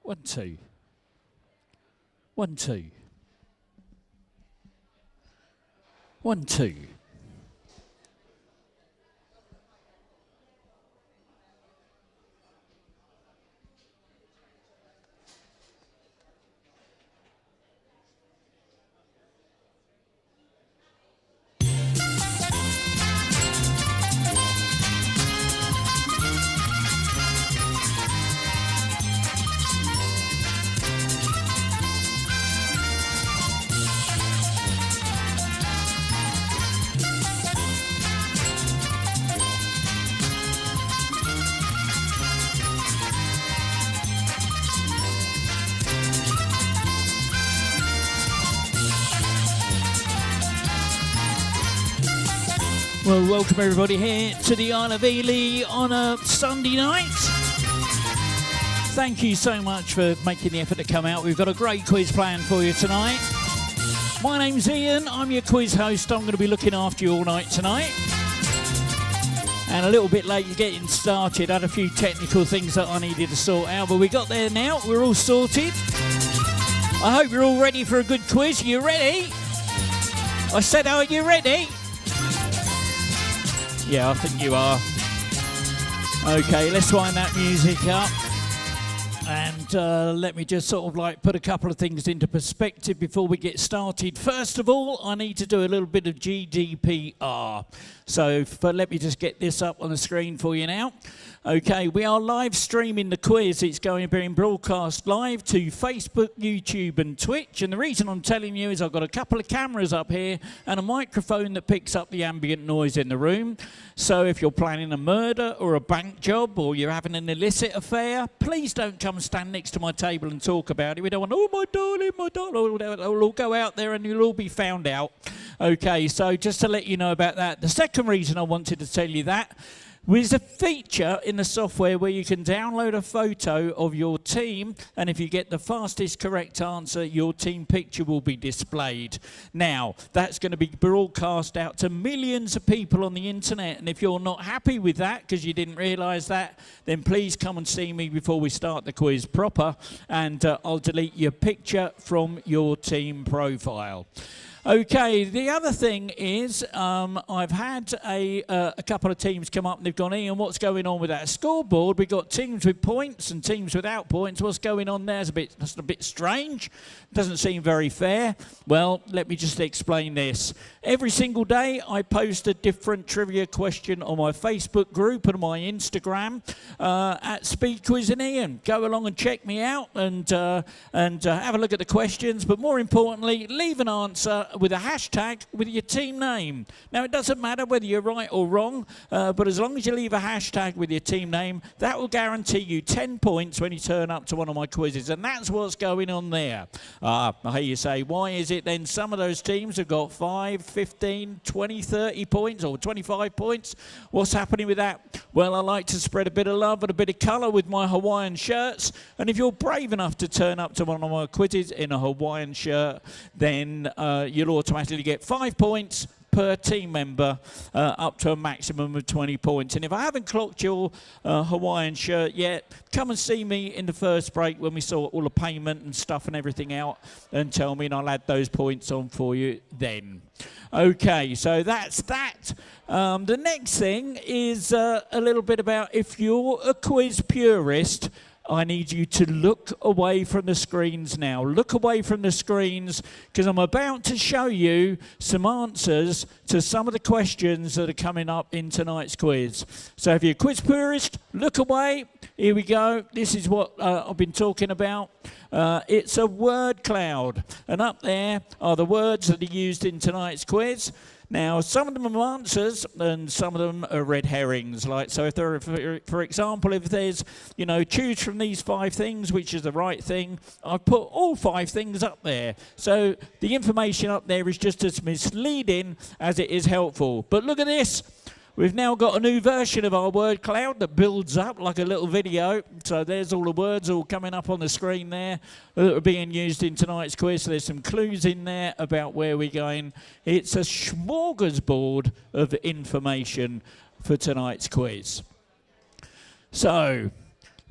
1, 2. 1, 2. 1, 2. Well, welcome everybody here to the Isle of Ely on a Sunday night. Thank you so much for making the effort to come out. We've got a great quiz planned for you tonight. My name's Ian, I'm your quiz host. I'm going to be looking after you all night tonight. And a little bit late getting started. I had a few technical things that I needed to sort out, but we got there now. We're all sorted. I hope you're all ready for a good quiz. Are you ready? I said, are you ready? Yeah, I think you are. Okay, let's wind that music up. And let me just sort of like put a couple of things into perspective before we get started. First of all, I need to do a little bit of GDPR. So let me just get this up on the screen for you now. Okay, we are live streaming the quiz. It's going to be broadcast live to Facebook, YouTube and Twitch. And the reason I'm telling you is I've got a couple of cameras up here and a microphone that picks up the ambient noise in the room. So if you're planning a murder or a bank job or you're having an illicit affair, please don't come stand next to my table and talk about it. We don't want, oh, my darling, it'll all go out there and you'll all be found out. Okay, so just to let you know about that. The second reason I wanted to tell you that there's a feature in the software where you can download a photo of your team, and if you get the fastest correct answer, your team picture will be displayed. Now, that's going to be broadcast out to millions of people on the internet, and if you're not happy with that because you didn't realise that, then please come and see me before we start the quiz proper, and I'll delete your picture from your team profile. Okay, the other thing is I've had a couple of teams come up and they've gone, Ian, what's going on with that scoreboard? We've got teams with points and teams without points. What's going on there? That's a bit strange. Doesn't seem very fair. Well, let me just explain this. Every single day I post a different trivia question on my Facebook group and my Instagram at Speed Quiz and Ian. Go along and check me out and have a look at the questions. But more importantly, leave an answer with a hashtag with your team name. Now, it doesn't matter whether you're right or wrong, but as long as you leave a hashtag with your team name, that will guarantee you 10 points when you turn up to one of my quizzes. And that's what's going on there. I hear you say, why is it then some of those teams have got 5, 15, 20, 30 points or 25 points? What's happening with that? Well, I like to spread a bit of love and a bit of colour with my Hawaiian shirts. And if you're brave enough to turn up to one of my quizzes in a Hawaiian shirt, then you'll automatically get 5 points per team member, up to a maximum of 20 points. And if I haven't clocked your Hawaiian shirt yet, come and see me in the first break when we sort all the payment and stuff and everything out, and tell me, and I'll add those points on for you then. Okay, so that's that. The next thing is a little bit about, if you're a quiz purist, I need you to look away from the screens now. Look away from the screens, because I'm about to show you some answers to some of the questions that are coming up in tonight's quiz. So if you're a quiz purist, look away. Here we go. This is what I've been talking about. It's a word cloud. And up there are the words that are used in tonight's quiz. Now, some of them are answers and some of them are red herrings. Like, so if there are, for example, if there's, you know, choose from these 5 things, which is the right thing, I've put all 5 things up there. So the information up there is just as misleading as it is helpful. But look at this. We've now got a new version of our word cloud that builds up like a little video. So there's all the words all coming up on the screen there that are being used in tonight's quiz. So there's some clues in there about where we're going. It's a smorgasbord of information for tonight's quiz. So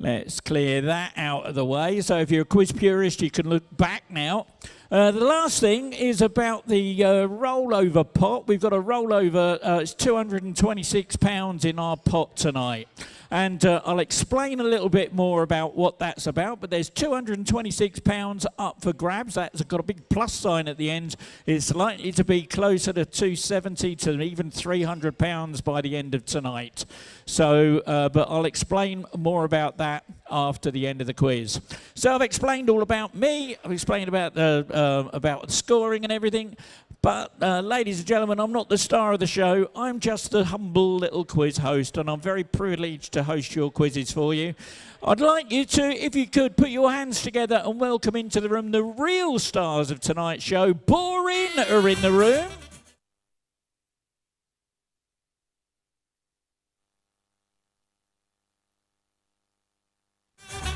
Let's clear that out of the way. So if you're a quiz purist, you can look back now. The last thing is about the rollover pot. We've got a rollover. It's £226 in our pot tonight. And I'll explain a little bit more about what that's about, but there's £226 up for grabs. That's got a big plus sign at the end. It's likely to be closer to £270 to even £300 by the end of tonight. So, but I'll explain more about that after the end of the quiz. So I've explained all about me. I've explained about the scoring and everything. But, ladies and gentlemen, I'm not the star of the show. I'm just a humble little quiz host, and I'm very privileged to host your quizzes for you. I'd like you to, if you could, put your hands together and welcome into the room the real stars of tonight's show. Boring are in the room.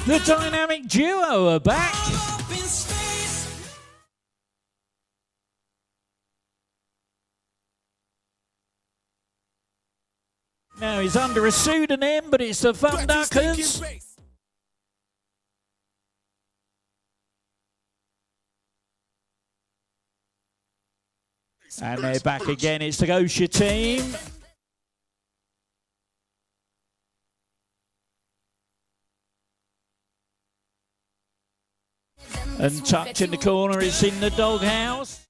The dynamic duo are back. Now he's under a pseudonym, but it's the Fun Duckers. And they're back again. It's the Gosha team. And tucked in the corner, it's in the doghouse.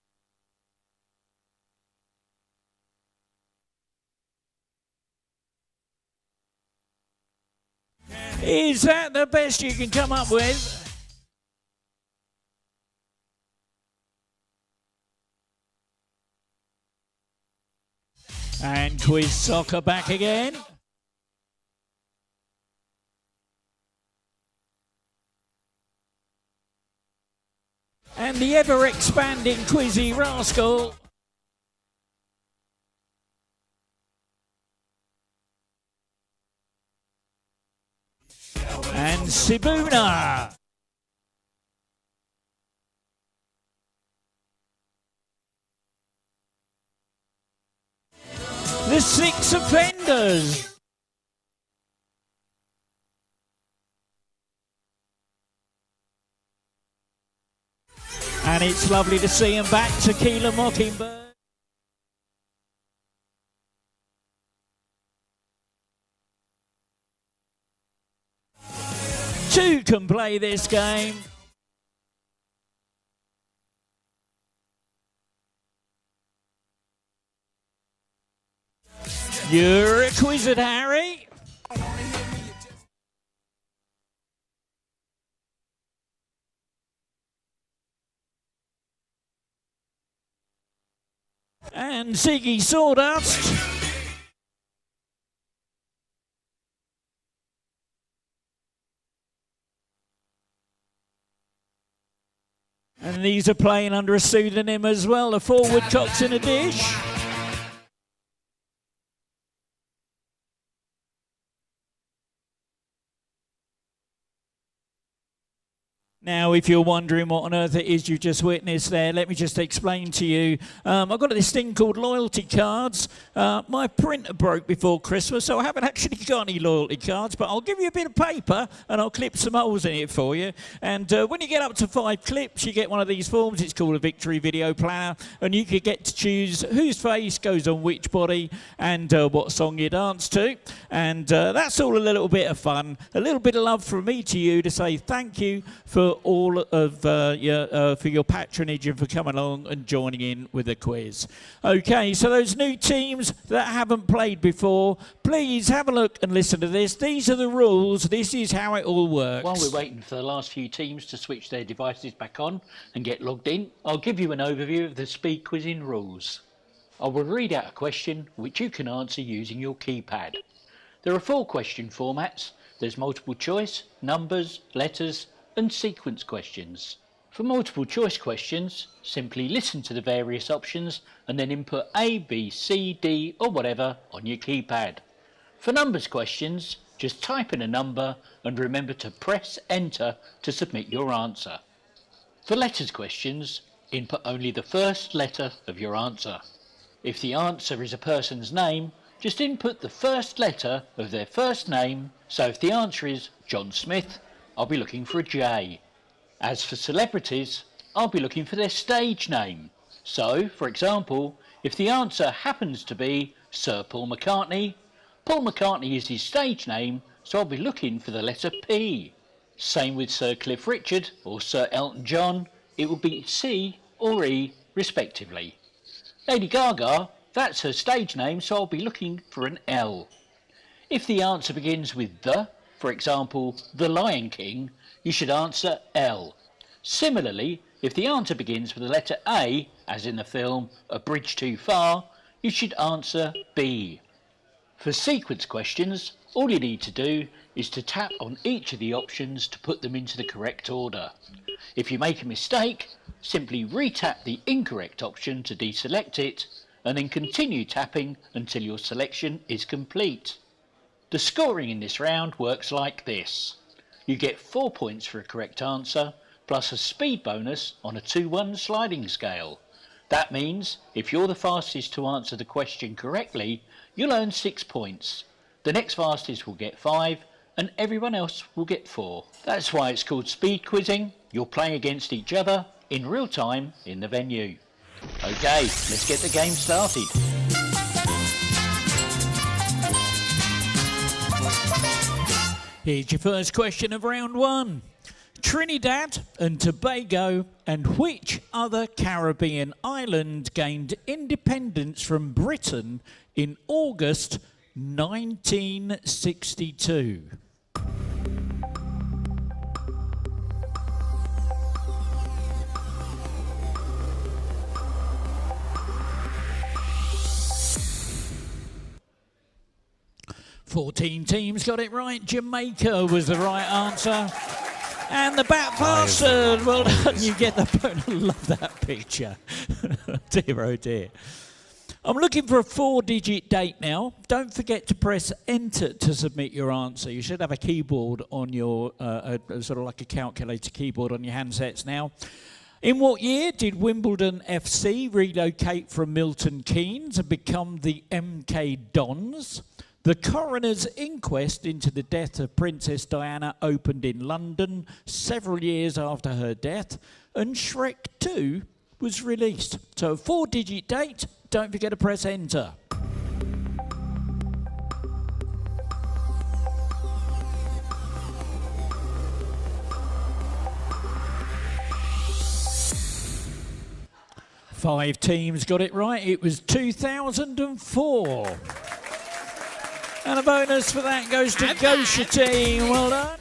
Is that the best you can come up with? And Quiz Soccer back again. And the ever-expanding Quizzy Rascal. And Sibuna. The Six Offenders. And it's lovely to see him back, Tequila Mockingbird. Two can play this game. You're exquisite, Harry. And Ziggy Sawdust. And these are playing under a pseudonym as well, the Forward Cocks in a Dish. Now, if you're wondering what on earth it is you just witnessed there, let me just explain to you. I've got this thing called loyalty cards. My printer broke before Christmas, so I haven't actually got any loyalty cards, but I'll give you a bit of paper and I'll clip some holes in it for you. And when you get up to 5 clips, you get one of these forms. It's called a Victory Video Planner, and you could get to choose whose face goes on which body and what song you dance to. And that's all a little bit of fun, a little bit of love from me to you to say thank you for all of for your patronage and for coming along and joining in with the quiz. Okay, so those new teams that haven't played before, please have a look and listen to this. These are the rules. This is how it all works. While we're waiting for the last few teams to switch their devices back on and get logged in, I'll give you an overview of the speed quizzing rules. I will read out a question which you can answer using your keypad. There are 4 question formats. There's multiple choice, numbers, letters, and sequence questions. For multiple choice questions, simply listen to the various options and then input A, B, C, D or whatever on your keypad. For numbers questions, just type in a number and remember to press enter to submit your answer. For letters questions, input only the first letter of your answer. If the answer is a person's name, just input the first letter of their first name. So if the answer is John Smith, I'll be looking for a J. As for celebrities, I'll be looking for their stage name. So, for example, if the answer happens to be Sir Paul McCartney is his stage name, so I'll be looking for the letter P. Same with Sir Cliff Richard or Sir Elton John, it will be C or E respectively. Lady Gaga, that's her stage name, so I'll be looking for an L. If the answer begins with the, for example, The Lion King, you should answer L. Similarly, if the answer begins with the letter A, as in the film A Bridge Too Far, you should answer B. For sequence questions, all you need to do is to tap on each of the options to put them into the correct order. If you make a mistake, simply re-tap the incorrect option to deselect it, and then continue tapping until your selection is complete. The scoring in this round works like this. You get 4 points for a correct answer, plus a speed bonus on a 2-1 sliding scale. That means if you're the fastest to answer the question correctly, you'll earn 6 points. The next fastest will get 5, and everyone else will get 4. That's why it's called speed quizzing. You're playing against each other in real time in the venue. Okay, let's get the game started. Here's your first question of round 1. Trinidad and Tobago and which other Caribbean island gained independence from Britain in August 1962? Fourteen teams got it right. Jamaica was the right answer. And the bat bastard. Well done. You get the point. I love that picture. Dear, oh dear. I'm looking for a 4-digit date now. Don't forget to press enter to submit your answer. You should have a keyboard on your, sort of like a calculator keyboard on your handsets now. In what year did Wimbledon FC relocate from Milton Keynes and become the MK Dons? The coroner's inquest into the death of Princess Diana opened in London several years after her death, and Shrek 2 was released. So a 4-digit date, don't forget to press enter. Five teams got it right. It was 2004. And a bonus for that goes to Gosha team. Well done.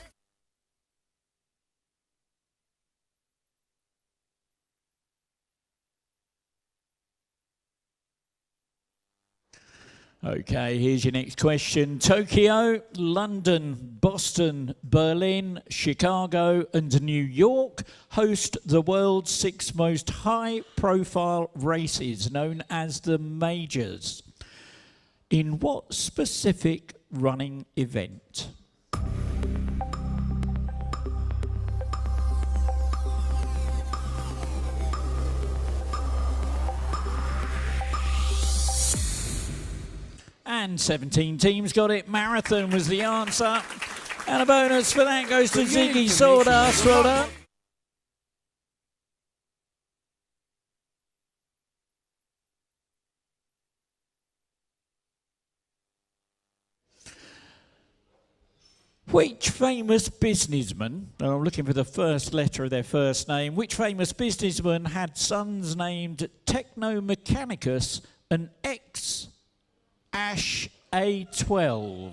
Okay, here's your next question. Tokyo, London, Boston, Berlin, Chicago and New York host the world's 6 most high-profile races known as the Majors. In what specific running event? And 17 teams got it. Marathon was the answer. And a bonus for that goes to Ziggy Sawdust. Well done. Which famous businessman, and I'm looking for the first letter of their first name, which famous businessman had sons named Technomechanicus and Ash A12?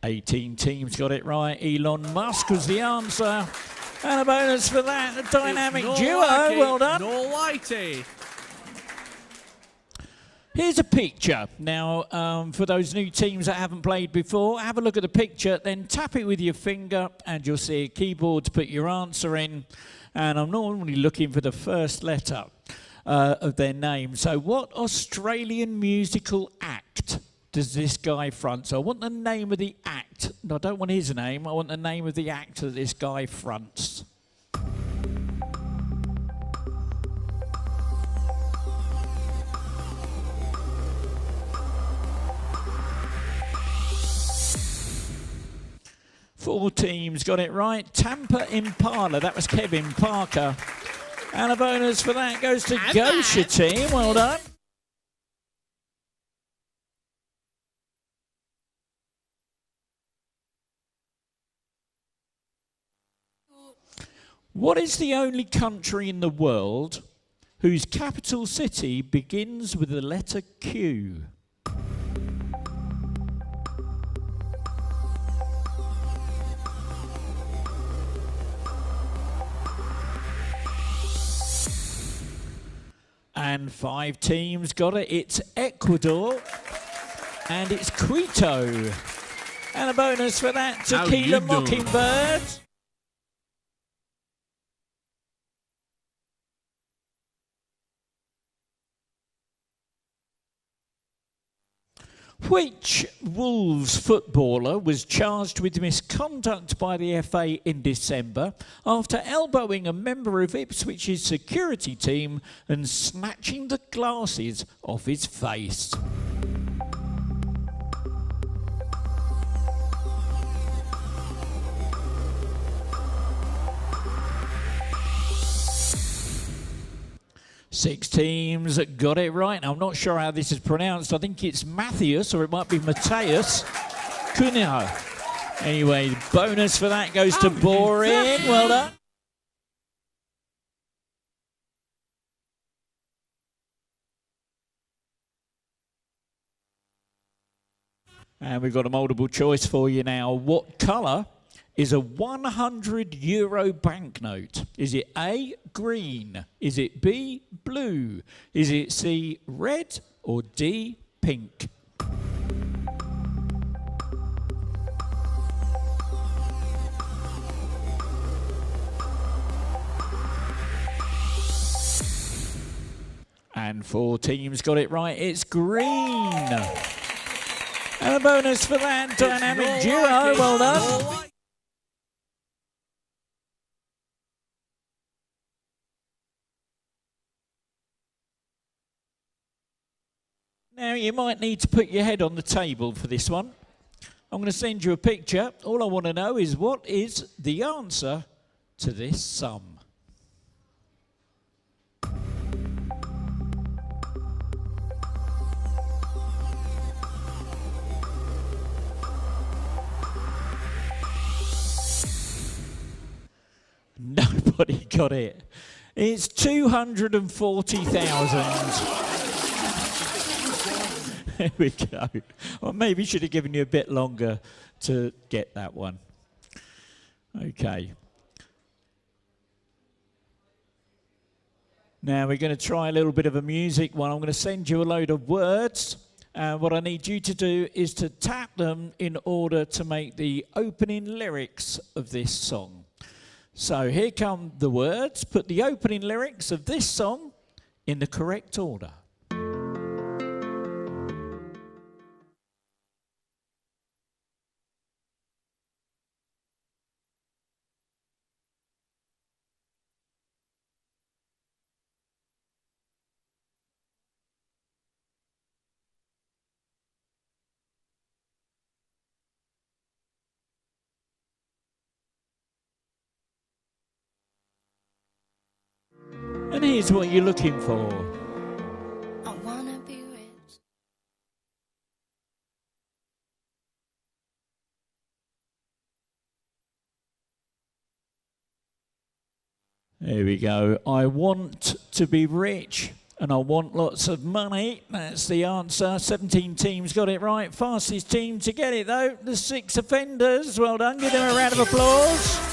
Eighteen teams got it right. Elon Musk was the answer. And a bonus for that, a dynamic duo. Well done. No whitey. Here's a picture. Now, for those new teams that haven't played before, have a look at the picture, then tap it with your finger, and you'll see a keyboard to put your answer in. And I'm normally looking for the first letter of their name. So what Australian musical act does this guy front? So I want the name of the act act. No, I don't want his name. I want the name of the actor that this guy fronts. Four teams got it right. Tampa Impala. That was Kevin Parker. And a bonus for that goes to Gosha team. Well done. What is the only country in the world whose capital city begins with the letter Q? And five teams got it. It's Ecuador and it's Quito. And a bonus for that, Tequila Mockingbird. Which Wolves footballer was charged with misconduct by the FA in December after elbowing a member of Ipswich's security team and snatching the glasses off his face? Six teams got it right. Now, I'm not sure how this is pronounced. I think it's Matthias, or it might be Mateus Cunha. Anyway, bonus for that goes to Boring. Well done. And we've got a multiple choice for you now. What colour is a €100 banknote? Is it A, green? Is it B, blue? Is it C, red? Or D, pink? And four teams got it right. It's green. And a bonus for that, Dynamic Duo. Well done. Now, you might need to put your head on the table for this one. I'm going to send you a picture. All I want to know is, what is the answer to this sum? Nobody got it. It's 240,000. There we go. Well, maybe should have given you a bit longer to get that one. Okay. Now we're going to try a little bit of a music one. I'm going to send you a load of words. What I need you to do is to tap them in order to make the opening lyrics of this song. So here come the words. Put the opening lyrics of this song in the correct order. And here's what you're looking for. I wanna be rich. There we go. I want to be rich and I want lots of money. That's the answer. 17 teams got it right. Fastest team to get it, though, the Six Offenders. Well done. Give them a round of applause.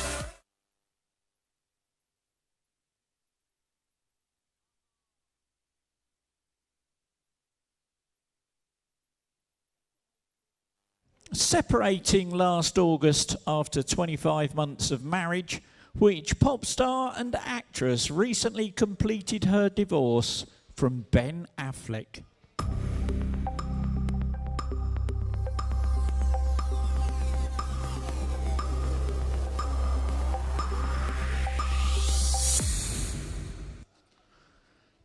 Separating last August after 25 months of marriage, which pop star and actress recently completed her divorce from Ben Affleck?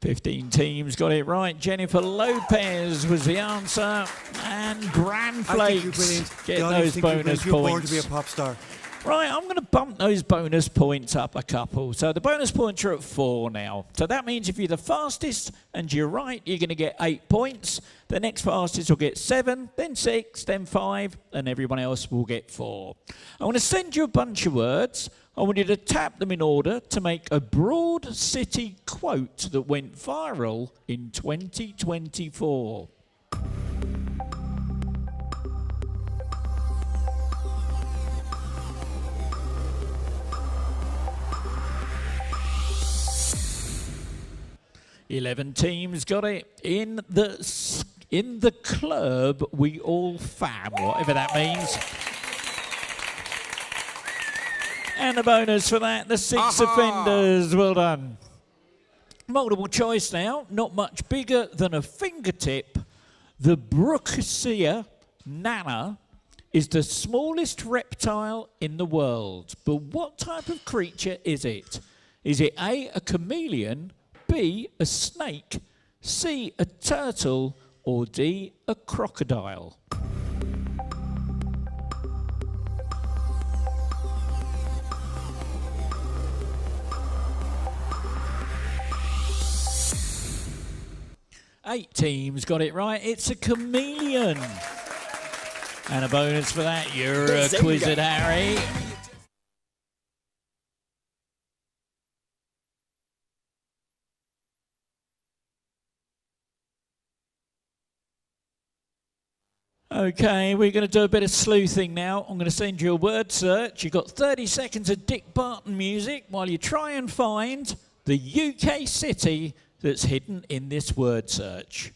15 teams got it right. Jennifer Lopez was the answer. And Bran Flakes get those bonus points. To be a pop star. Right, I'm going to bump those bonus points up a couple. So the bonus points are at 4 now. So that means if you're the fastest and you're right, you're going to get 8 points. The next fastest will get 7, then 6, then 5, and everyone else will get 4. I want to send you a bunch of words. I want you to tap them in order to make a broad city quote that went viral in 2024. Eleven teams got it. In the club, we all fam, whatever that means. And a bonus for that, the 6 offenders. Well done. Multiple choice now, not much bigger than a fingertip. The Brookesia nana is the smallest reptile in the world. But what type of creature is it? Is it A, a chameleon, B, a snake, C, a turtle, or D, a crocodile? Eight teams got it right. It's a chameleon. And a bonus for that. You're a quizzed, Harry. Okay, we're going to do a bit of sleuthing now. I'm going to send you a word search. You've got 30 seconds of Dick Barton music while you try and find the UK city that's hidden in this word search.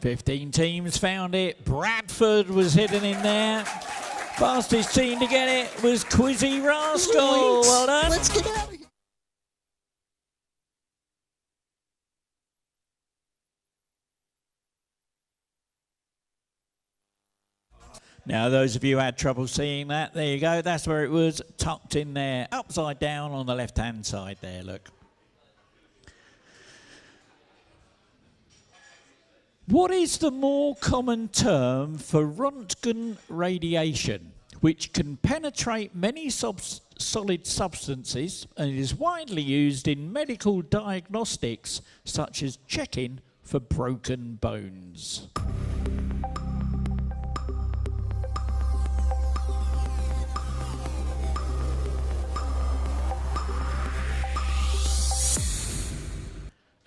Fifteen teams found it. Bradford was hidden in there. Fastest team to get it was Quizzy Rascal. Well done. Let's get out of here. Now, those of you who had trouble seeing that, there you go. That's where it was, tucked in there, upside down on the left-hand side there, look. What is the more common term for Röntgen radiation, which can penetrate many solid substances and is widely used in medical diagnostics, such as checking for broken bones?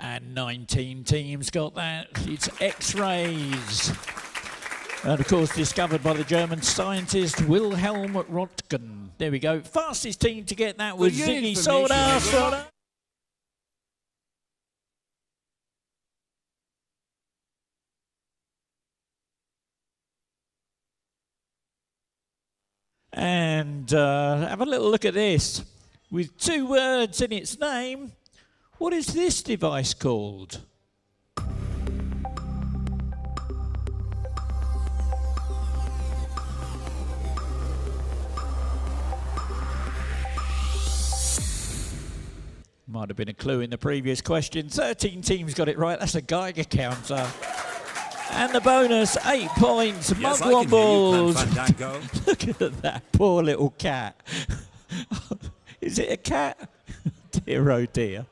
And 19 teams got that. It's X-rays. And of course discovered by the German scientist Wilhelm Röntgen. There we go. Fastest team to get that was Ziggy Soda. And have a little look at this. With 2 words in its name, what is this device called? Might have been a clue in the previous question. 13 teams got it right. That's a Geiger counter. And the bonus, 8 points. Yes, Mugwumbles. Look at that poor little cat. Is it a cat? Dear, oh dear.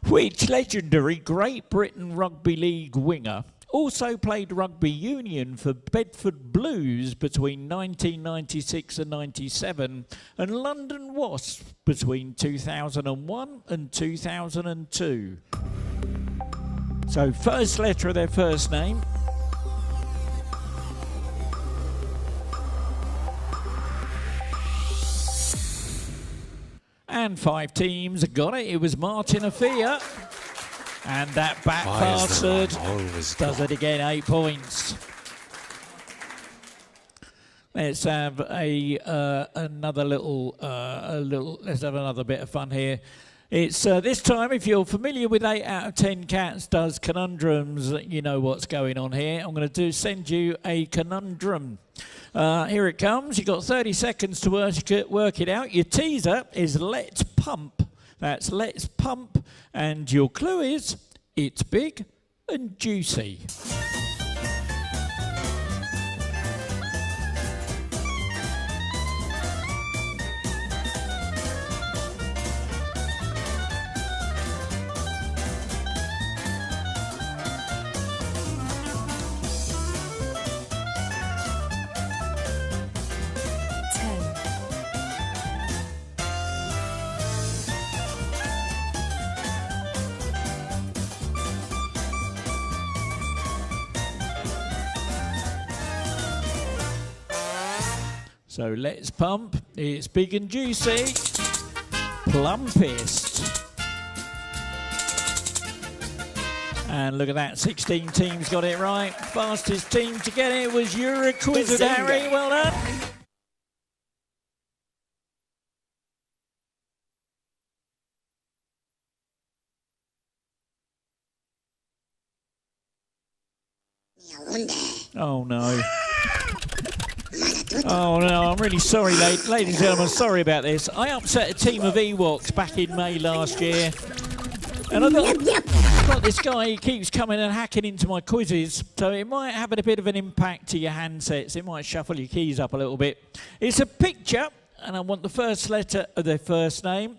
Which legendary Great Britain Rugby League winger also played rugby union for Bedford Blues between 1996 and 97 and London Wasps between 2001 and 2002? So first letter of their first name. And 5 teams got it. It was Martin Afia. And that back bastard does it again, 8 points. Let's have another let's have another bit of fun here. It's this time, if you're familiar with 8 out of 10 Cats Does Conundrums, you know what's going on here. I'm going to send you a conundrum. Here it comes. You've got 30 seconds to work it out. Your teaser is let's pump. That's let's pump. And your clue is it's big and juicy. So let's pump. It's big and juicy. Plumpest. And look at that, 16 teams got it right. Fastest team to get it was Uriquizard, Harry. Well done. Oh no. Oh no, I'm really sorry, ladies and gentlemen, sorry about this. I upset a team of Ewoks back in May last year. And I've got this guy, he keeps coming and hacking into my quizzes, so it might have a bit of an impact to your handsets. It might shuffle your keys up a little bit. It's a picture, and I want the first letter of their first name.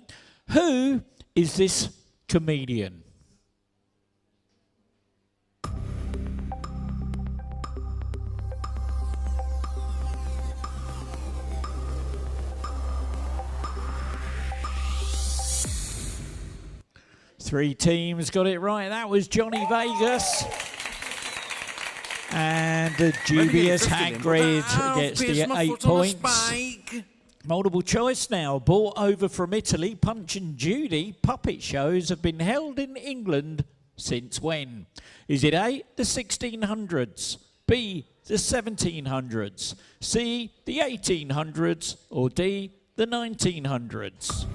Who is this comedian? Three teams got it right. That was Johnny Vegas. And the dubious Hagrid gets the 8 points. Multiple choice now. Brought over from Italy, Punch and Judy puppet shows have been held in England since when? Is it A, the 1600s, B, the 1700s, C, the 1800s, or D, the 1900s?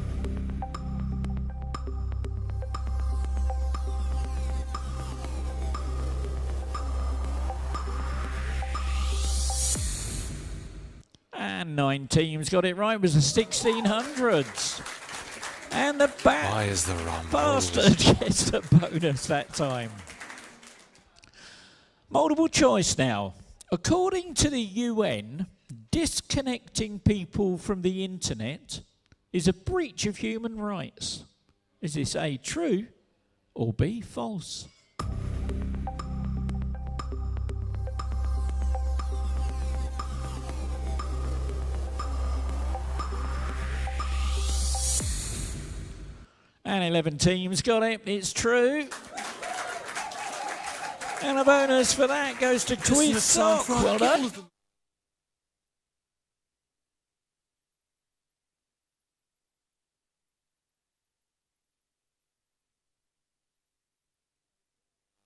And 9 teams got it right. It was the 1600s. And the bastard gets the bonus that time. Multiple choice now. According to the UN, disconnecting people from the internet is a breach of human rights. Is this A, true, or B, false? And 11 teams got it. It's true. And a bonus for that goes to Quiz Sock. Well done.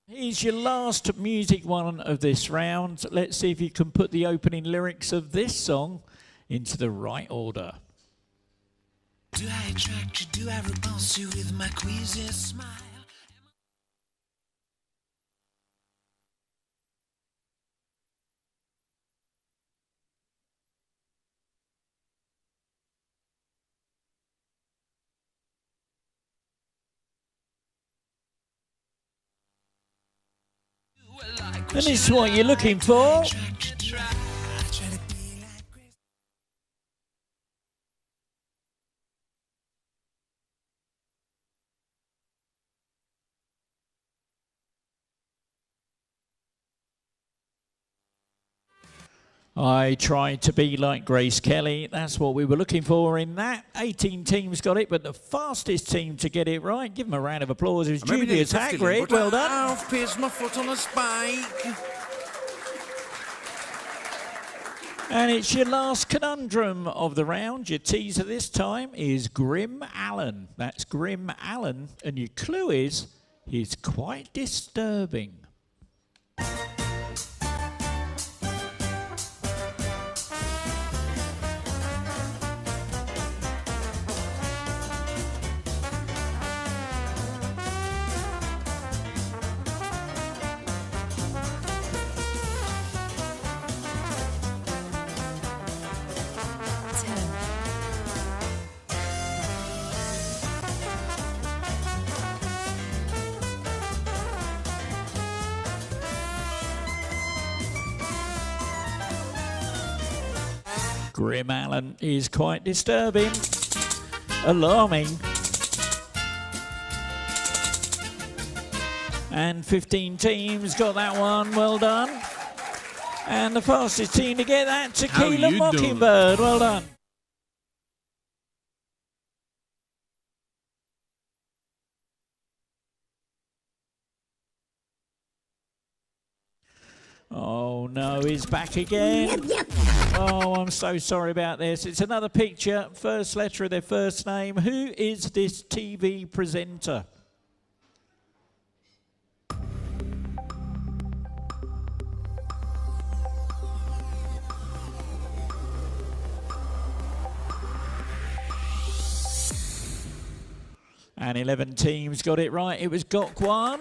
Here's your last music one of this round. Let's see if you can put the opening lyrics of this song into the right order. Do I attract you? Do I repulse you with my queasy smile? And this is what you're looking for. I tried to be like Grace Kelly. That's what we were looking for in that. 18 teams got it, but the fastest team to get it right, give them a round of applause, is Julius Hagrid. Well done. I've pierced my foot on a spike. And it's your last conundrum of the round. Your teaser this time is Grim Allen. That's Grim Allen. And your clue is, he's quite disturbing. Grim Allen is quite disturbing, alarming. And 15 teams got that one, well done. And the fastest team to get that, Tequila Mockingbird, well done. Oh no, he's back again. Oh, I'm so sorry about this. It's another picture, first letter of their first name. Who is this TV presenter? And 11 teams got it right. It was Gokwan.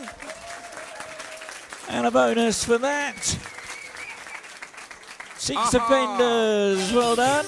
And a bonus for that. 6 offenders, well done.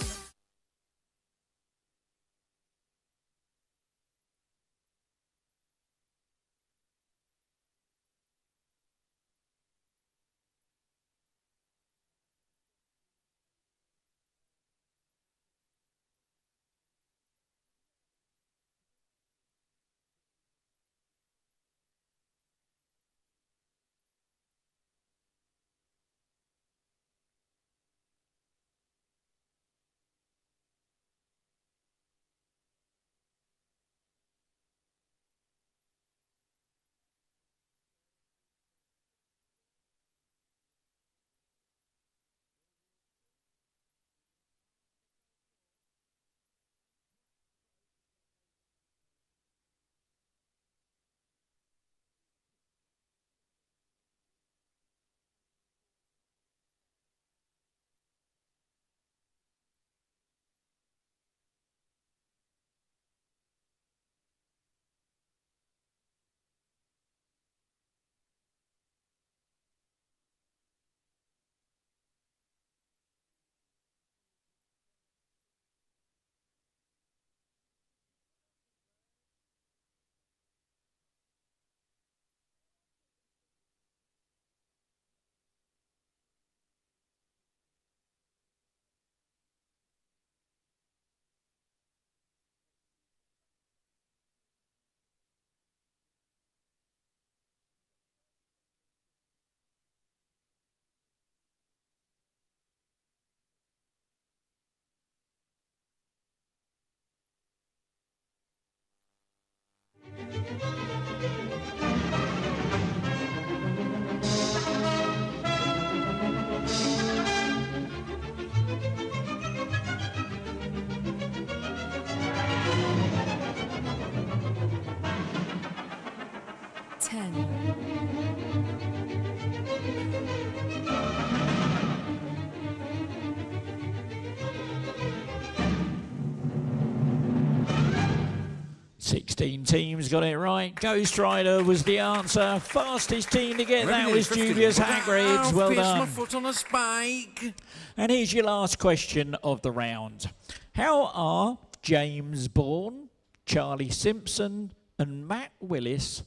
Teams got it right. Ghost Rider was the answer. Fastest team to get that was Julius Hagrid. Well done. My foot on a spike. And here's your last question of the round. How are James Bourne, Charlie Simpson and Matt Willis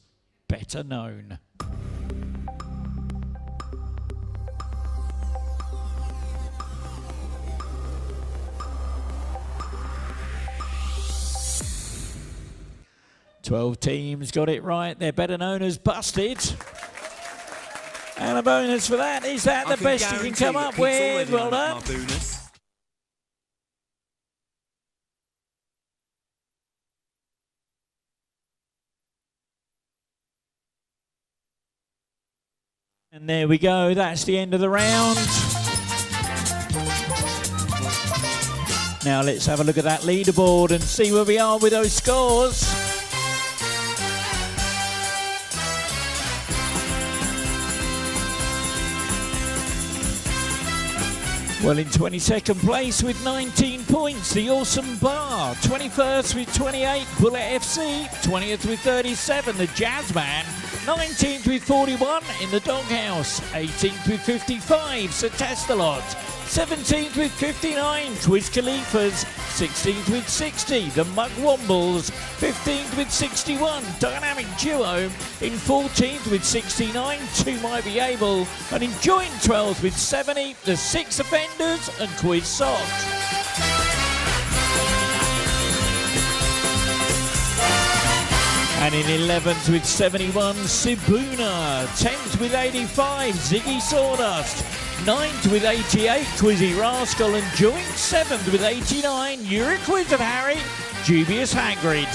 better known? Twelve teams got it right. They're better known as Busted. And a bonus for that. Is that the best you can come up with? Well done. And there we go. That's the end of the round. Now let's have a look at that leaderboard and see where we are with those scores. Well, in 22nd place with 19 points, the Awesome Bar. 21st with 28, Bullet FC. 20th with 37, the Jazzman. 19th with 41 in the Doghouse. 18th with 55, Satestalot. 17th with 59, Quiz Khalifas. 16th with 60, the Mugwumbles. 15th with 61, Dynamic Duo. In 14th with 69, Two Might Be Able. And in joint 12th with 70, the Six Offenders and Quiz Sock. And in 11th with 71, Sibuna. 10th with 85, Ziggy Sawdust. 9th with 88, Quizzy Rascal. And joint 7th with 89, You're a Quiz of Harry, Dubious Hagrid.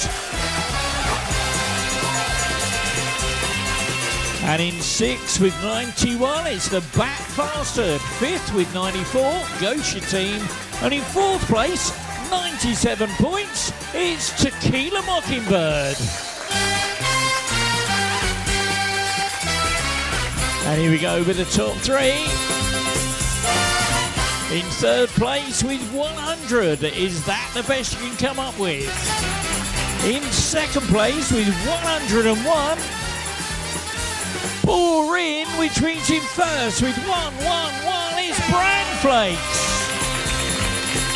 And in 6th with 91, it's the Bat Bastard. 5th with 94, Gosha Team. And in 4th place, 97 points, it's Tequila Mockingbird. And here we go with the top 3. In 3rd place with 100, is that the best you can come up with? In 2nd place with 101, Boring, which means in 1st with 111, is Bran Flakes.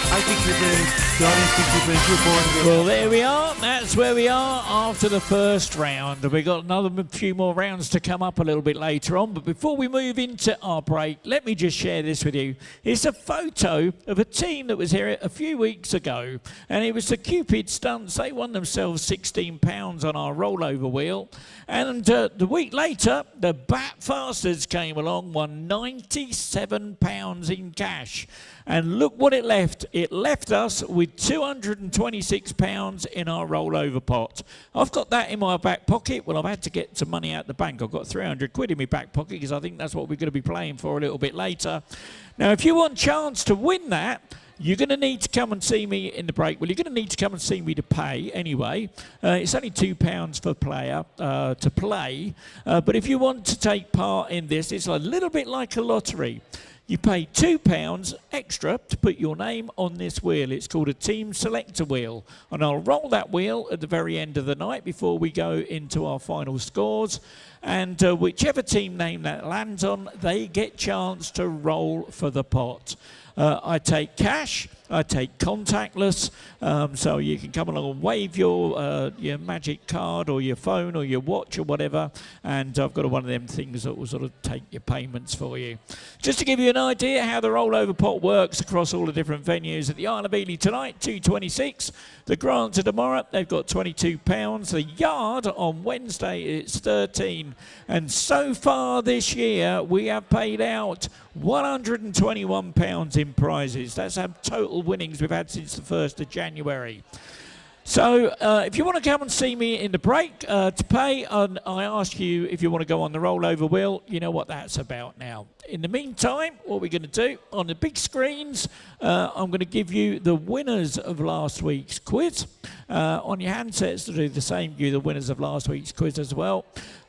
I think the audience thinks you've been too boring. Well, there we are. That's where we are after the first round. We've got another few more rounds to come up a little bit later on. But before we move into our break, let me just share this with you. It's a photo of a team that was here a few weeks ago. And it was the Cupid Stunts. They won themselves £16 on our rollover wheel. And the week later, the Bat Fasters came along, won £97 in cash. And look what it left. It left us with £226 in our rollover pot. I've got that in my back pocket. Well, I've had to get some money out the bank. I've got 300 quid in my back pocket because I think that's what we're going to be playing for a little bit later. Now, if you want a chance to win that, you're going to need to come and see me in the break. Well, you're going to need to come and see me to pay anyway. It's only £2 per player to play. But if you want to take part in this, it's a little bit like a lottery. You pay £2 extra to put your name on this wheel. It's called a team selector wheel. And I'll roll that wheel at the very end of the night before we go into our final scores. And whichever team name that lands on, they get chance to roll for the pot. I take cash, I take contactless, so you can come along and wave your magic card or your phone or your watch or whatever, and I've got one of them things that will sort of take your payments for you. Just to give you an idea how the rollover pot works across all the different venues. At the Isle of Ely tonight, 226. The Granta tomorrow, they've got £22. The Yard on Wednesday, it's 13. And so far this year, we have paid out £121 in prizes. That's our total winnings we've had since the 1st of January. So if you want to come and see me in the break to pay, and I ask you if you want to go on the rollover wheel, you know what that's about now. In the meantime, what we're going to do on the big screens, I'm going to give you the winners of last week's quiz. On your handsets to do the same, give you the winners of last week's quiz as well.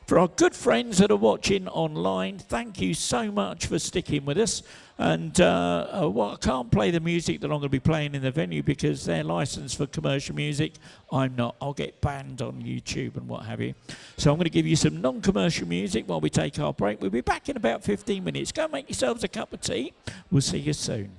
For our good friends that are watching online, thank you so much for sticking with us. And well, I can't play the music that I'm going to be playing in the venue because they're licensed for commercial music. I'm not. I'll get banned on YouTube and what have you. So I'm going to give you some non-commercial music while we take our break. We'll be back in about 15 minutes. Go and make yourselves a cup of tea. We'll see you soon.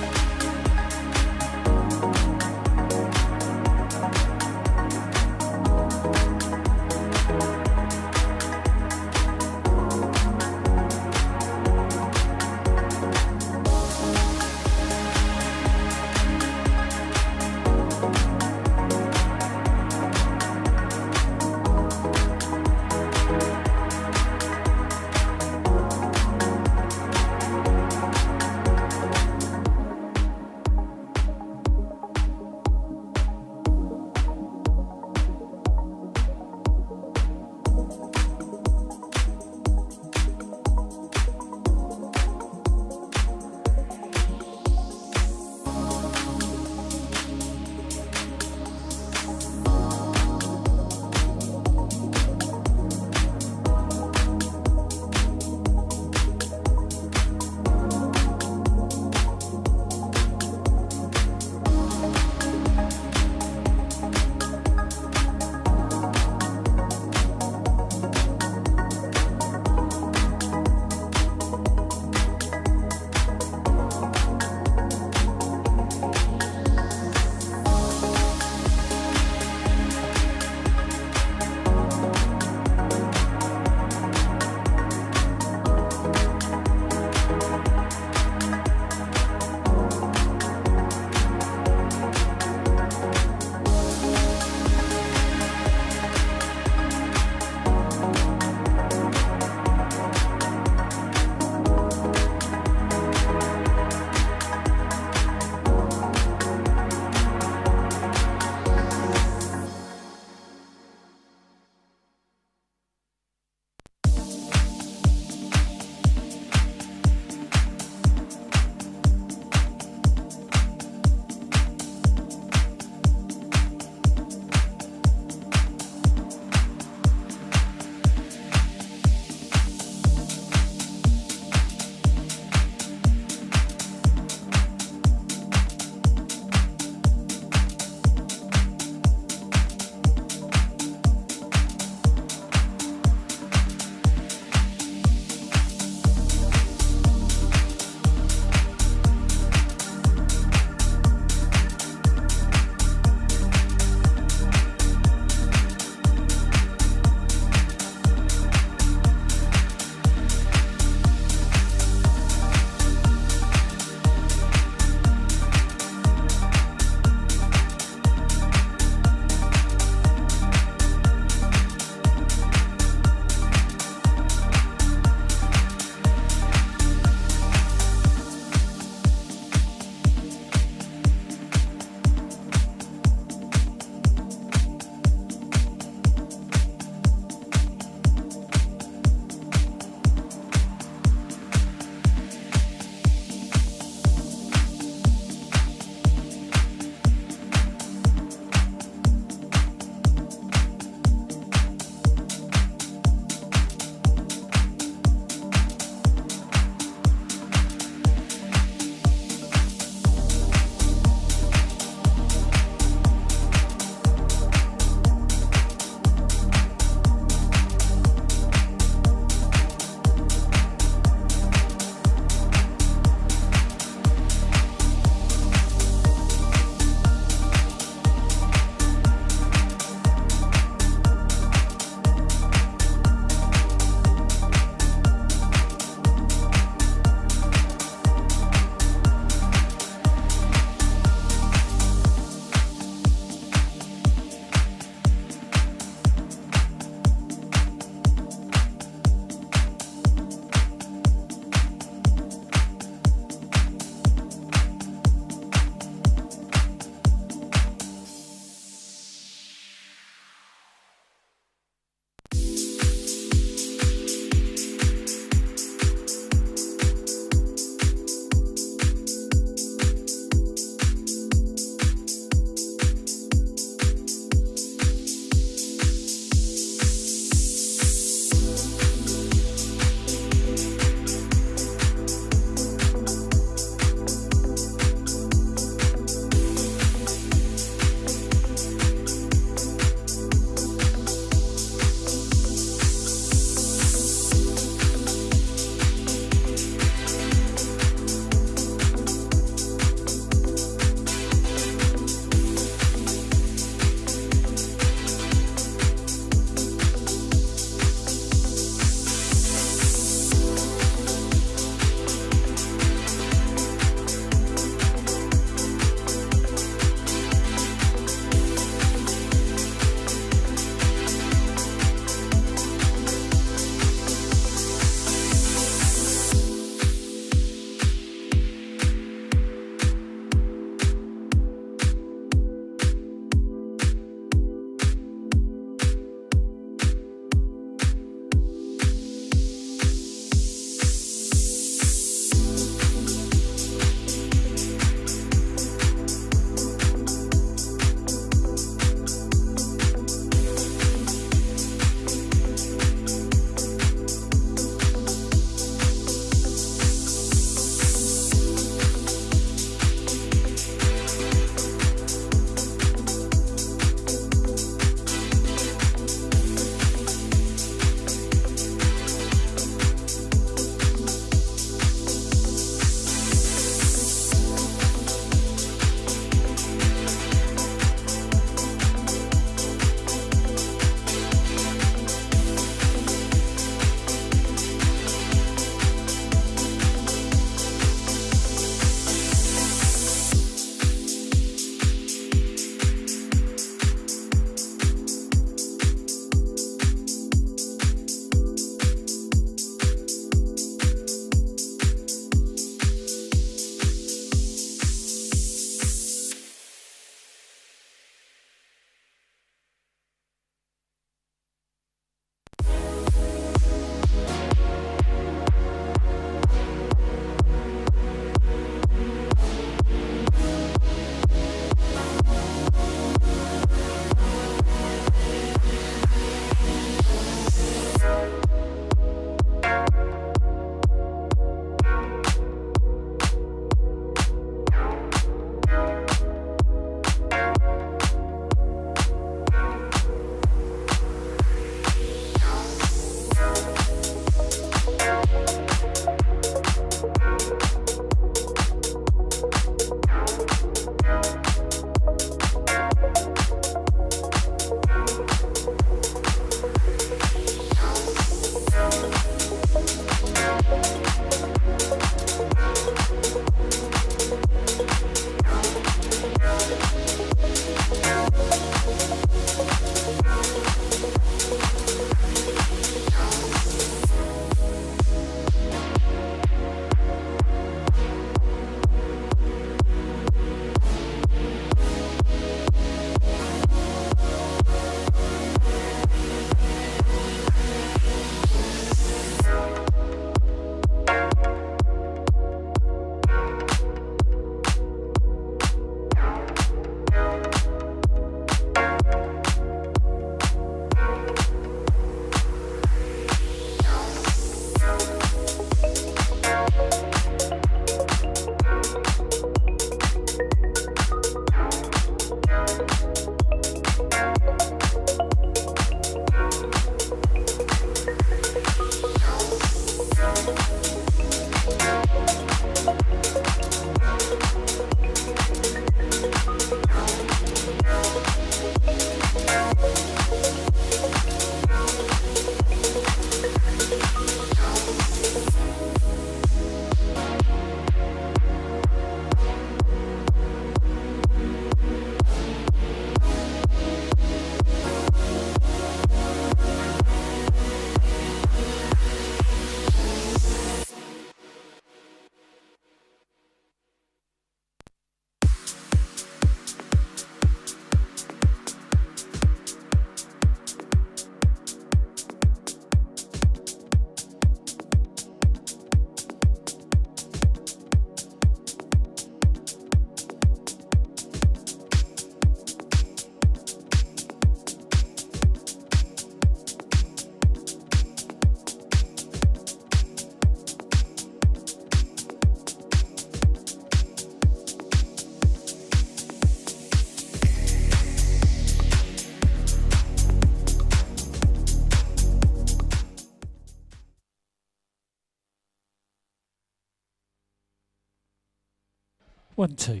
1, 2.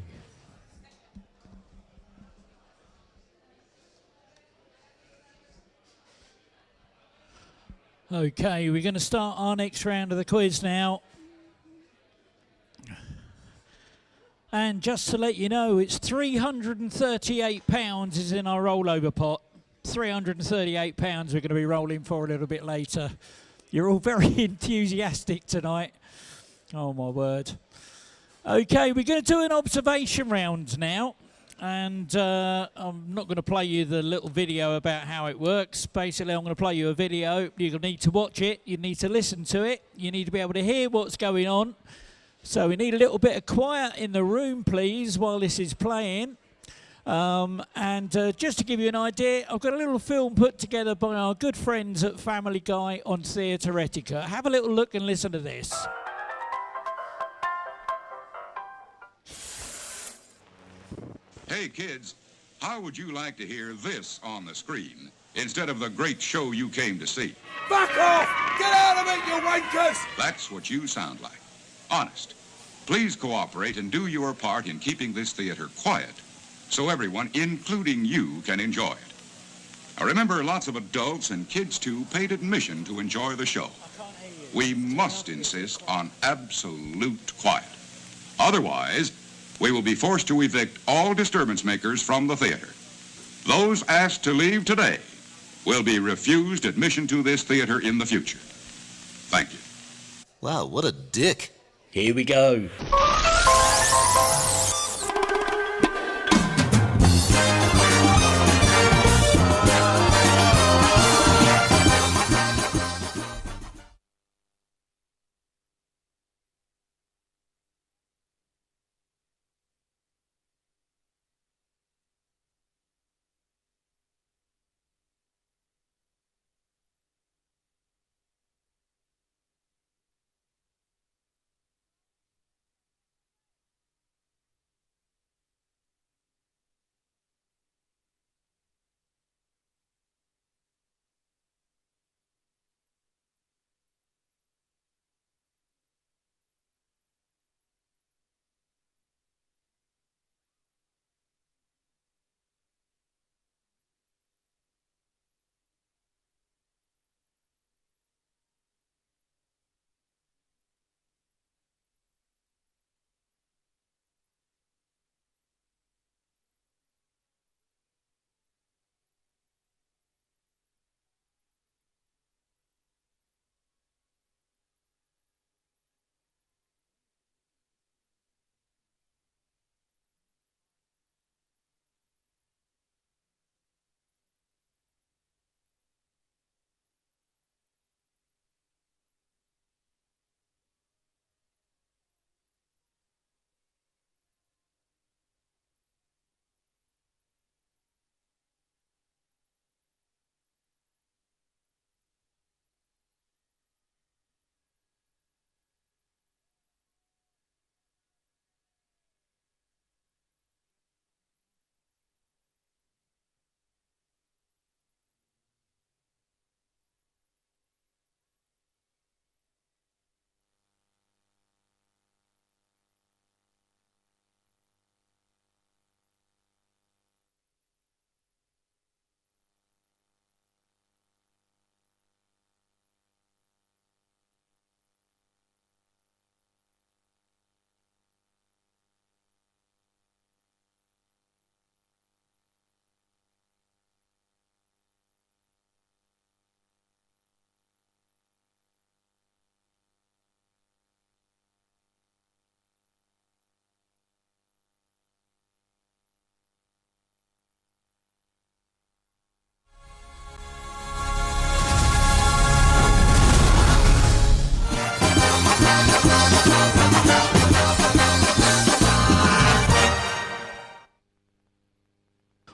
Okay, we're going to start our next round of the quiz now. And just to let you know, it's £338 is in our rollover pot. £338 we're going to be rolling for a little bit later. You're all very enthusiastic tonight. Oh, my word. Okay, we're going to do an observation round now. And I'm not going to play you the little video about how it works. Basically, I'm going to play you a video. You'll need to watch it. You need to listen to it. You need to be able to hear what's going on. So we need a little bit of quiet in the room, please, while this is playing. Just to give you an idea, I've got a little film put together by our good friends at Family Guy on Theatre Etiquette. Have a little look and listen to this. Hey kids, how would you like to hear this on the screen instead of the great show you came to see? Back off! Get out of it, you wankers! That's what you sound like. Honest. Please cooperate and do your part in keeping this theater quiet so everyone, including you, can enjoy it. Now remember, lots of adults and kids too paid admission to enjoy the show. We must insist on absolute quiet. Otherwise, we will be forced to evict all disturbance makers from the theater. Those asked to leave today will be refused admission to this theater in the future. Thank you. Wow, what a dick. Here we go.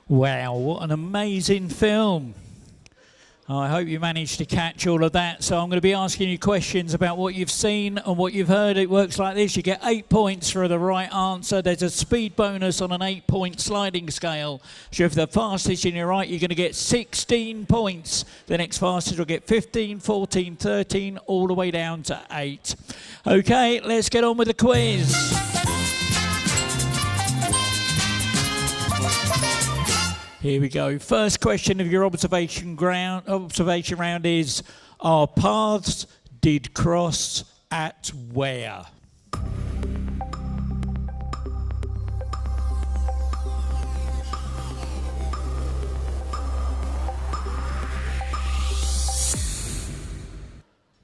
Wow, what an amazing film. I hope you managed to catch all of that. So I'm going to be asking you questions about what you've seen and what you've heard. It works like this. You get 8 points for the right answer. There's a speed bonus on an 8-point sliding scale. So if the fastest in your right, you're going to get 16 points. The next fastest will get 15, 14, 13, all the way down to 8. Okay, let's get on with the quiz. Here we go. First question of your observation round is, our paths did cross at where?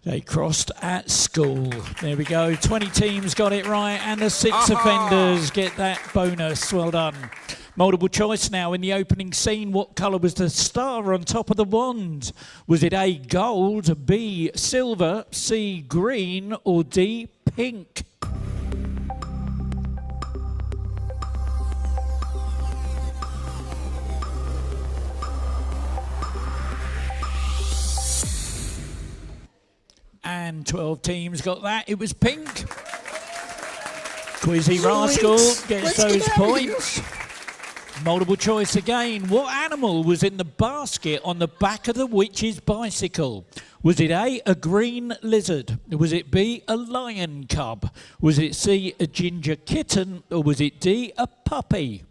They crossed at school. There we go. 20 teams got it right, and the 6 offenders get that bonus. Well done. Multiple choice now. In the opening scene, what colour was the star on top of the wand? Was it A, gold, B, silver, C, green, or D, pink? And 12 teams got that. It was pink. Quizzy Rascal gets those points. Multiple choice again. What animal was in the basket on the back of the witch's bicycle? Was it A, a green lizard? Was it B, a lion cub? Was it C, a ginger kitten? Or was it D, a puppy?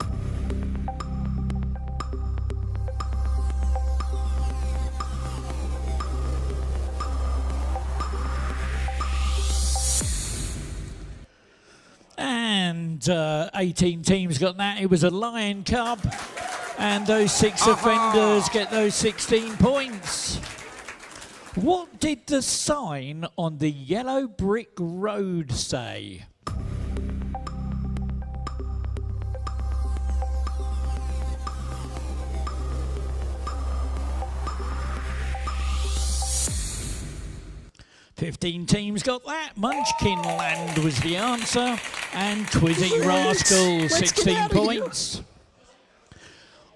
And 18 teams got that. It was a lion cub. And those 6 offenders get those 16 points. What did the sign on the yellow brick road say? Fifteen teams got that. Munchkin Land was the answer. And Quizzy Rascal, 16 points.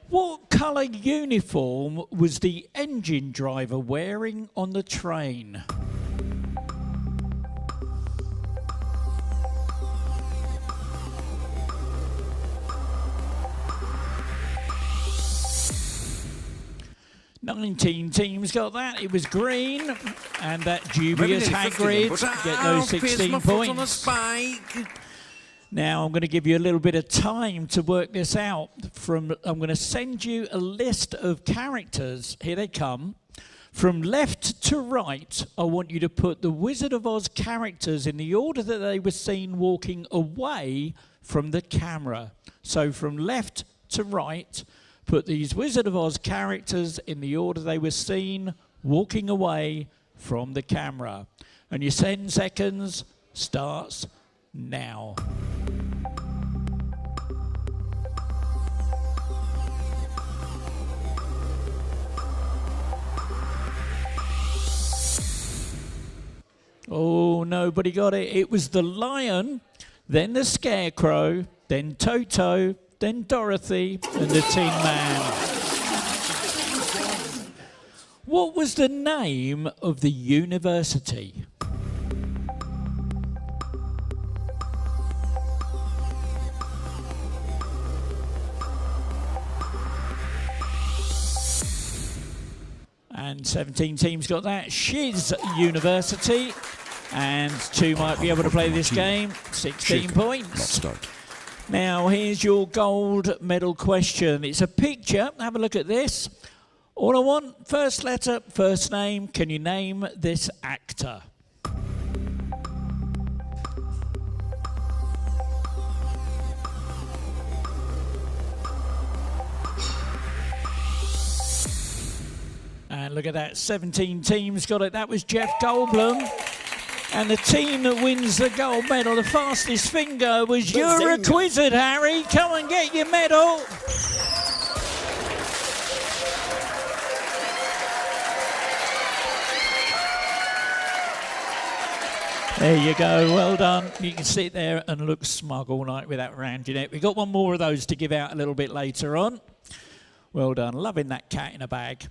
What colour uniform was the engine driver wearing on the train? Nineteen teams got that. It was green, and that dubious Hagrid get those 16 points. Now I'm going to give you a little bit of time to work this out. I'm going to send you a list of characters. Here they come. From left to right, I want you to put the Wizard of Oz characters in the order that they were seen walking away from the camera. So from left to right, put these Wizard of Oz characters in the order they were seen walking away from the camera. And your 10 seconds starts now. Oh, nobody got it. It was the lion, then the scarecrow, then Toto, then Dorothy, and the Tin Man. What was the name of the university? And 17 teams got that. Shiz University. And 2 might be able to play this game. 16 points. Now, here's your gold medal question. It's a picture. Have a look at this. All I want, first letter, first name. Can you name this actor? And look at that, 17 teams got it. That was Jeff Goldblum. And the team that wins the gold medal, the fastest finger, was You're a Quizzard, Harry. Come and get your medal. There you go, well done. You can sit there and look smug all night with that round your neck. We've got one more of those to give out a little bit later on. Well done, loving that cat in a bag.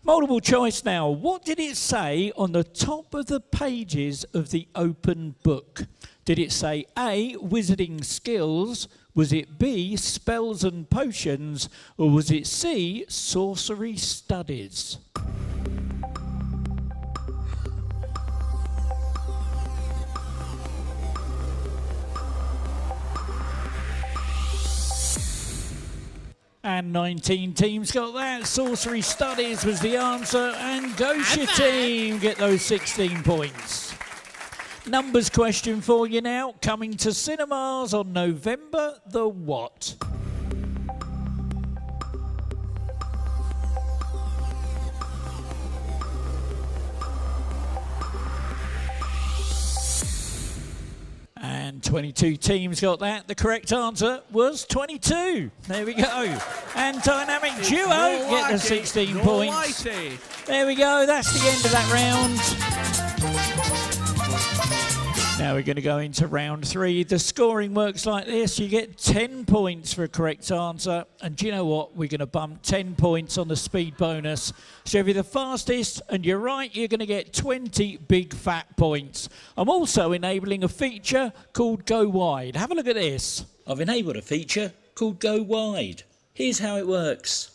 Multiple choice now. What did it say on the top of the pages of the open book? Did it say A, wizarding skills? Was it B, spells and potions? Or was it C, sorcery studies? And 19 teams got that. Sorcery Studies was the answer. And Gosha team get those 16 points. Numbers question for you now. Coming to cinemas on November the what? And 22 teams got that. The correct answer was 22. There we go. And Dynamic Duo get the 16 points. There we go. That's the end of that round. Now we're going to go into round 3. The scoring works like this. You get 10 points for a correct answer. And do you know what? We're going to bump 10 points on the speed bonus. So if you're the fastest and you're right, you're going to get 20 big fat points. I'm also enabling a feature called Go Wide. Have a look at this. I've enabled a feature called Go Wide. Here's how it works.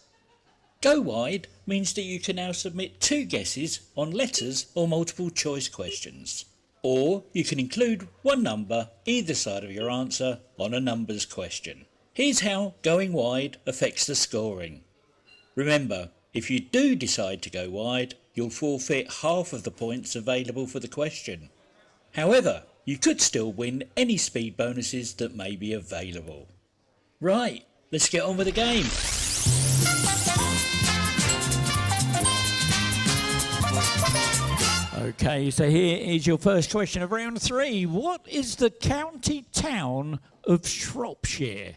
Go Wide means that you can now submit 2 guesses on letters or multiple choice questions. Or you can include 1 number either side of your answer on a numbers question. Here's how going wide affects the scoring. Remember, if you do decide to go wide, you'll forfeit half of the points available for the question. However, you could still win any speed bonuses that may be available. Right, let's get on with the game. Okay, so here is your first question of round 3. What is the county town of Shropshire?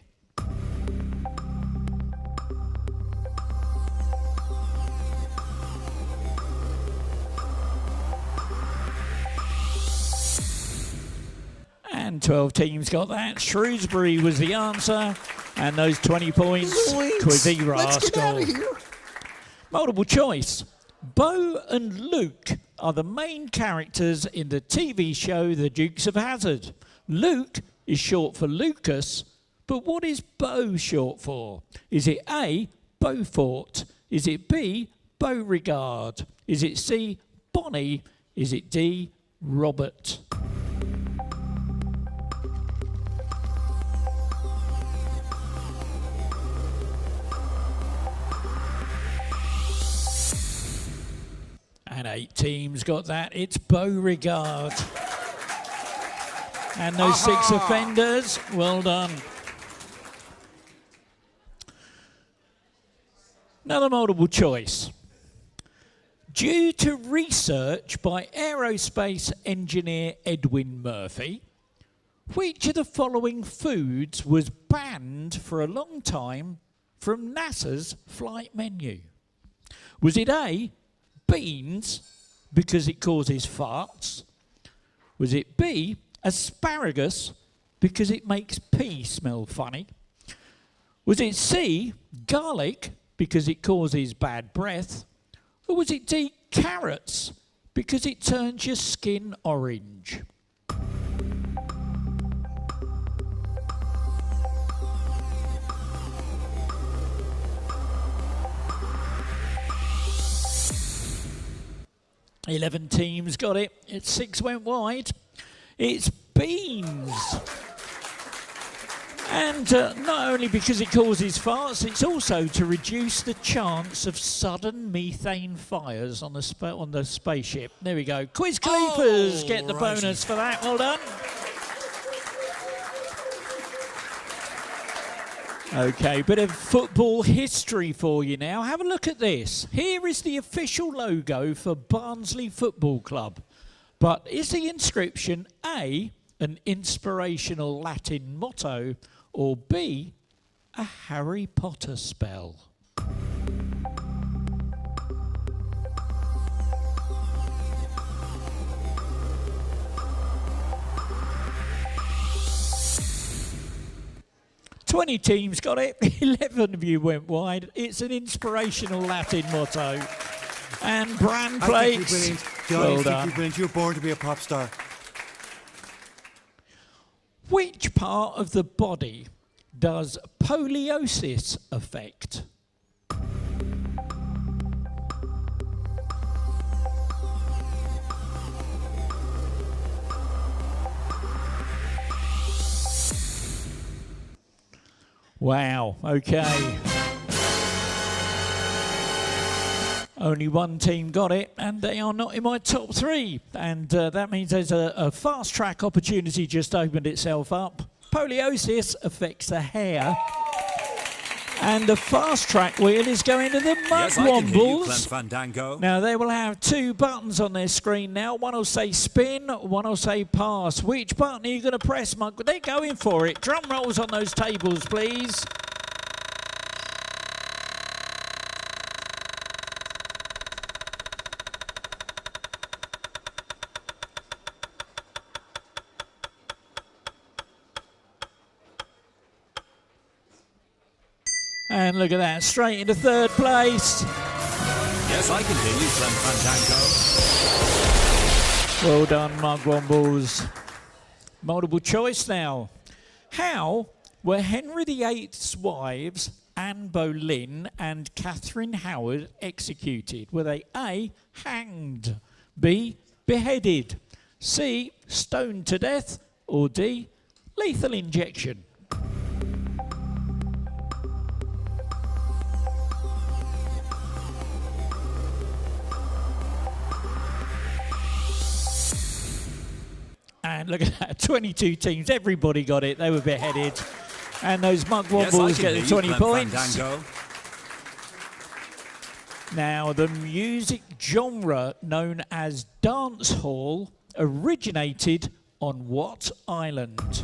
And 12 teams got that. Shrewsbury was the answer. And those 20 points, Quizzy Rascal. Multiple choice. Bo and Luke are the main characters in the TV show The Dukes of Hazzard. Luke is short for Lucas, but what is Bo short for? Is it A, Beaufort? Is it B, Beauregard? Is it C, Bonnie? Is it D, Robert? And 8 teams got that. It's Beauregard. And those 6 offenders, well done. Another multiple choice. Due to research by aerospace engineer Edwin Murphy, which of the following foods was banned for a long time from NASA's flight menu? Was it A, beans, because it causes farts? Was it B, asparagus, because it makes pee smell funny? Was it C, garlic, because it causes bad breath? Or was it D, carrots, because it turns your skin orange? Eleven teams got it. 6 went wide. It's beans. And not only because it causes farts, it's also to reduce the chance of sudden methane fires on the spaceship. There we go. Quiz Cleapers get the bonus for that. Well done. Okay, bit of football history for you now. Have a look at this. Here is the official logo for Barnsley Football Club. But is the inscription A, an inspirational Latin motto, or B, a Harry Potter spell? Twenty teams got it. 11 of you went wide. It's an inspirational Latin motto. And brand plates. Well done. You're born to be a pop star. Which part of the body does poliosis affect? Wow, okay. Only one team got it, and they are not in my top 3. And that means there's a fast track opportunity just opened itself up. Poliosis affects the hair. And the fast track wheel is going to the Mugwumbles. Now they will have 2 buttons on their screen now. One will say spin, one will say pass. Which button are you going to press, Mug? They're going for it. Drum rolls on those tables, please. And look at that, straight into 3rd place. Yes, I can hear you, Fandango. Well done, Mugwumbles. Multiple choice now. How were Henry VIII's wives, Anne Boleyn and Catherine Howard, executed? Were they A, hanged, B, beheaded, C, stoned to death, or D, lethal injection? And look at that, 22 teams, everybody got it, they were beheaded. And those Mugwumbles get the 20 points. Now, the music genre known as dancehall originated on what island?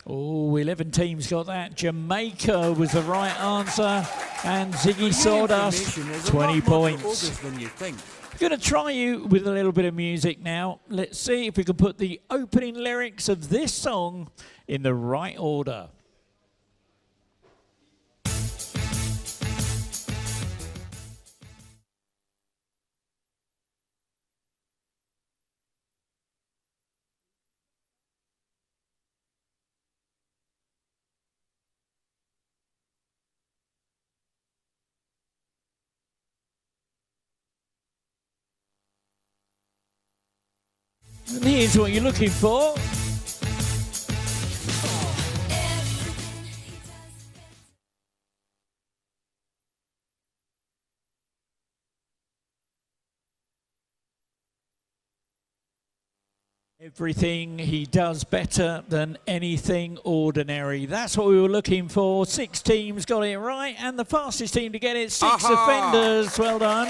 Oh, 11 teams got that. Jamaica was the right answer. And Ziggy Sawdust, 20 points. I'm going to try you with a little bit of music now. Let's see if we can put the opening lyrics of this song in the right order. And here's what you're looking for. Everything he does better than anything ordinary. That's what we were looking for. 6 teams got it right, and the fastest team to get it, 6 offenders. Well done.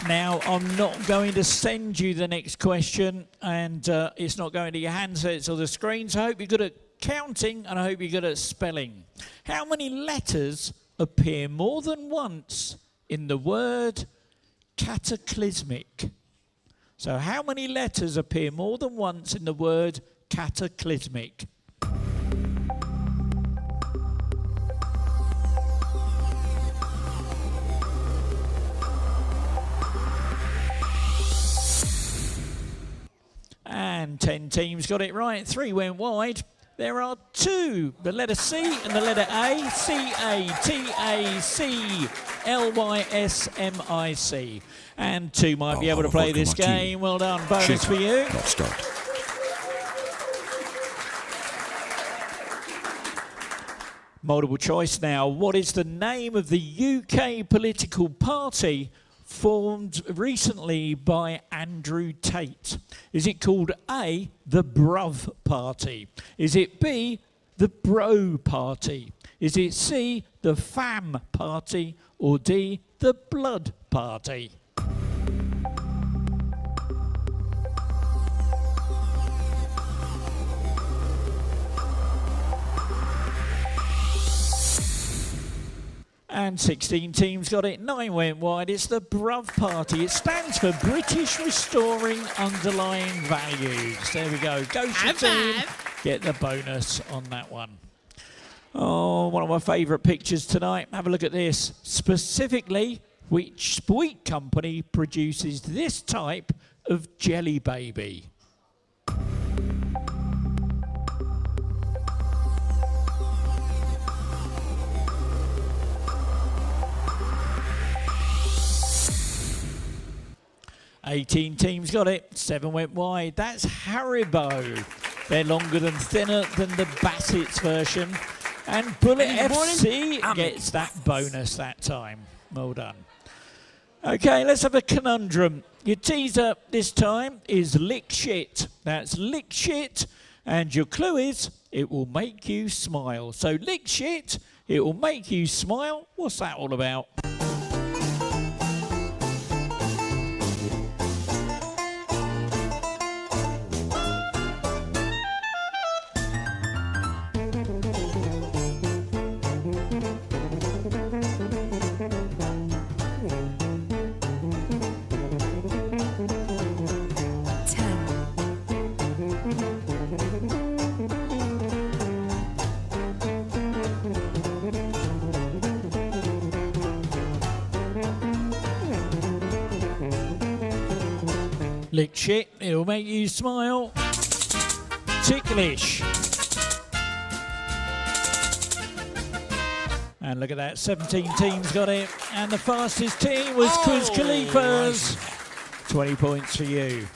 Now, I'm not going to send you the next question, and it's not going to your handsets or the screens. I hope you're good at counting, and I hope you're good at spelling. How many letters appear more than once in the word cataclysmic? So, how many letters appear more than once in the word cataclysmic? And 10 teams got it right. 3 went wide. There are 2. The letter C and the letter A. C-A-T-A-C-L-Y-S-M-I-C. And 2 might be able to play this game. Well done. Bonus for you. Multiple choice now. What is the name of the UK political party formed recently by Andrew Tate? Is it called A, the Bruv Party? Is it B, the Bro Party? Is it C, the Fam Party? Or D, the Blood Party? And 16 teams got it, 9 went wide. It's the Bruv Party. It stands for British Restoring Underlying Values. There we go. Go your team. Get the bonus on that one. Oh, one of my favourite pictures tonight. Have a look at this. Specifically, which sweet company produces this type of jelly baby? 18 teams got it. 7 went wide. That's Haribo. They're longer and thinner than the Bassett's version. And Bullet FC gets that bonus that time. Well done. Okay, let's have a conundrum. Your teaser this time is lick shit. That's lick shit. And your clue is it will make you smile. So lick shit, it will make you smile. What's that all about? Lick shit, it'll make you smile. Ticklish. And look at that, 17 teams got it. And the fastest team was Quiz Khalifa's. 20 points for you.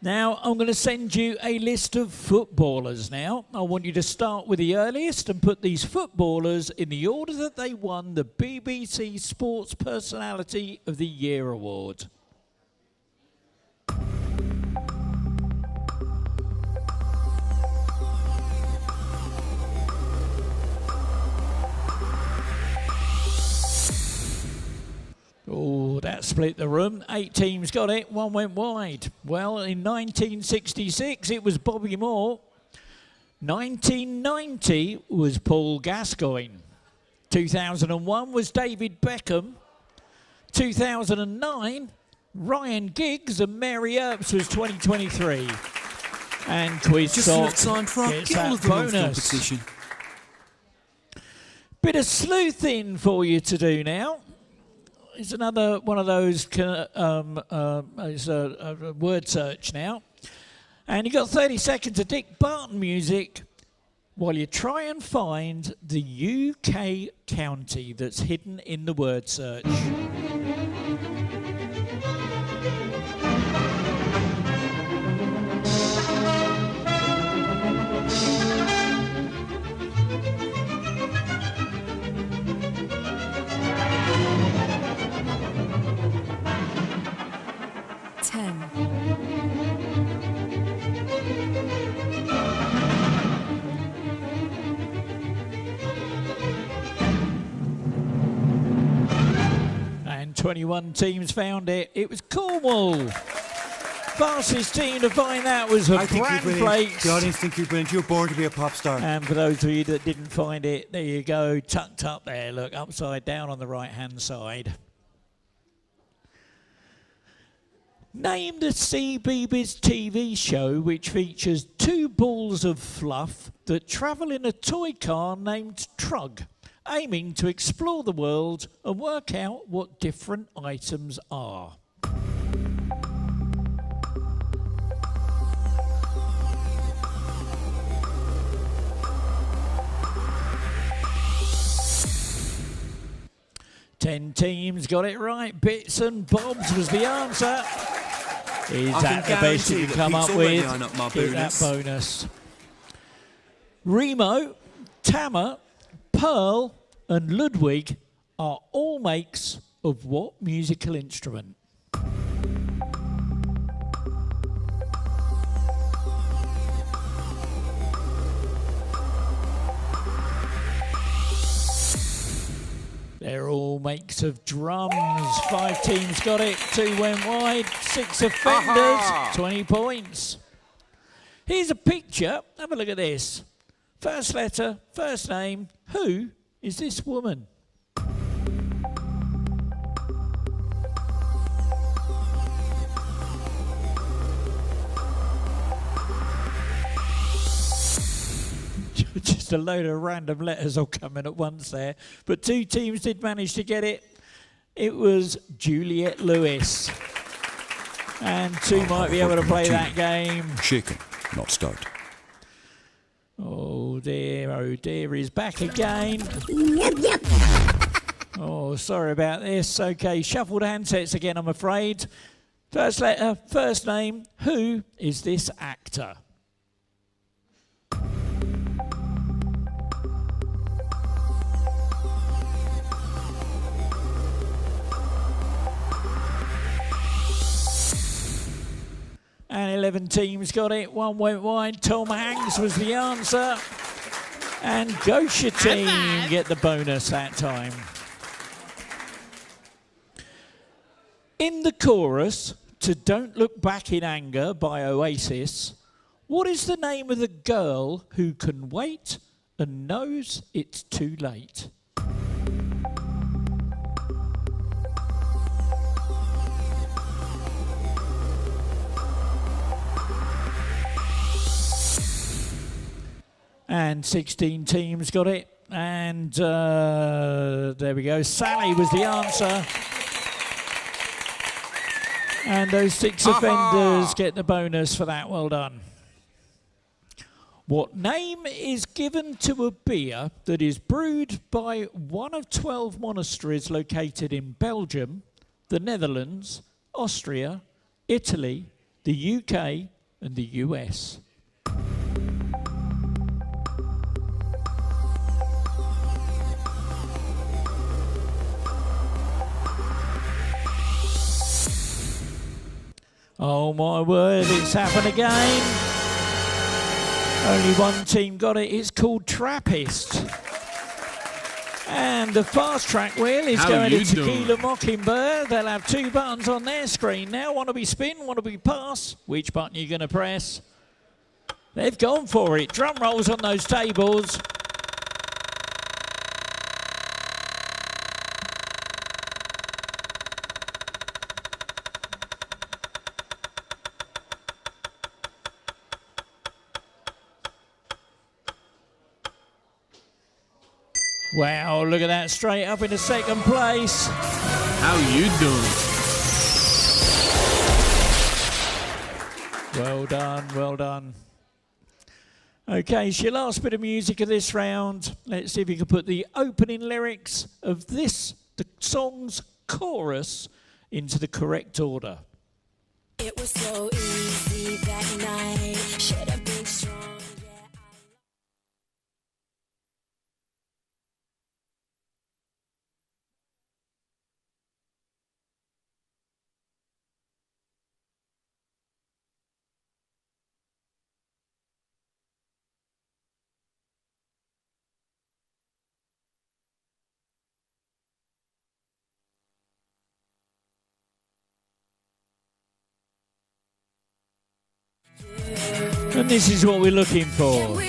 Now, I'm going to send you a list of footballers now. I want you to start with the earliest and put these footballers in the order that they won the BBC Sports Personality of the Year award. Oh, that split the room. 8 teams got it, 1 went wide. Well, in 1966, it was Bobby Moore. 1990 was Paul Gascoigne. 2001 was David Beckham. 2009, Ryan Giggs, and Mary Earps was 2023. And Quiz Sock gets that bonus. Bit of sleuthing for you to do now. It's another one of those it's a word search now. And you've got 30 seconds of Dick Barton music while you try and find the UK county that's hidden in the word search. And 21 teams found it. It was Cornwall. Fastest team to find that was a Bran Flakes. The audience think you're brilliant. You're born to be a pop star. And for those of you that didn't find it, there you go, tucked up there. Look, upside down on the right-hand side. Name the CBeebies TV show which features 2 balls of fluff that travel in a toy car named Trug, aiming to explore the world and work out what different items are. Ten teams got it right. Bits and Bobs was the answer. Is that the best you can come up with? Get that bonus. Remo, Tama, Pearl and Ludwig are all makes of what musical instrument? They're all makes of drums. 5 teams got it, 2 went wide, 6 offenders, 20 points. Here's a picture, have a look at this. First letter, first name, who is this woman? Just a load of random letters all coming at once there. But 2 teams did manage to get it. It was Juliette Lewis. And 2 might be able to play that game. Chicken, not start. Oh dear, he's back again. Oh, sorry about this. Okay, shuffled handsets again, I'm afraid. First letter, first name. Who is this actor? And 11 teams got it. One went wide. Tom Hanks was the answer. And Gosha team get the bonus that time. In the chorus to Don't Look Back in Anger by Oasis, what is the name of the girl who can wait and knows it's too late? And 16 teams got it. And there we go. Sally was the answer. And those 6 offenders get the bonus for that. Well done. What name is given to a beer that is brewed by one of 12 monasteries located in Belgium, the Netherlands, Austria, Italy, the UK, and the US? Oh my word, it's happened again. Only one team got it. It's called Trappist. And the fast track wheel is going to Tequila Mockingbird. They'll have 2 buttons on their screen now. Want to be spin, want to be pass. Which button are you going to press? They've gone for it. Drum rolls on those tables. Wow, look at that, straight up into second place. How you doing? Well done, well done. Okay, it's your last bit of music of this round. Let's see if you can put the opening lyrics of this, the song's chorus, into the correct order. It was so easy that night. Should have been strong. And this is what we're looking for.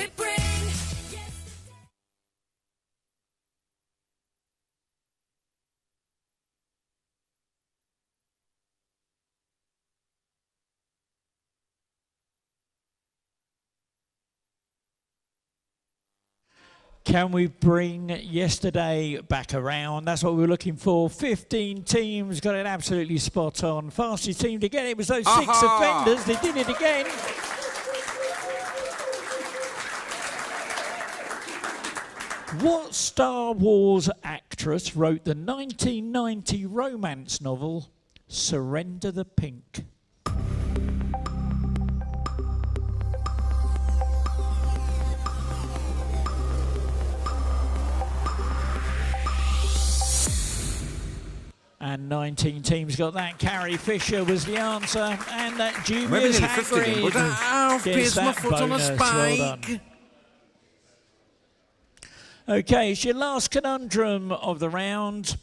Can we bring yesterday back around? That's what we were looking for. 15 teams got it absolutely spot on. Fastest team to get it was those 6 offenders. They did it again. What Star Wars actress wrote the 1990 romance novel Surrender the Pink? And 19 teams got that. Carrie Fisher was the answer. And that dubious Hagrid gets that bonus. Well done. Okay, it's your last conundrum of the round.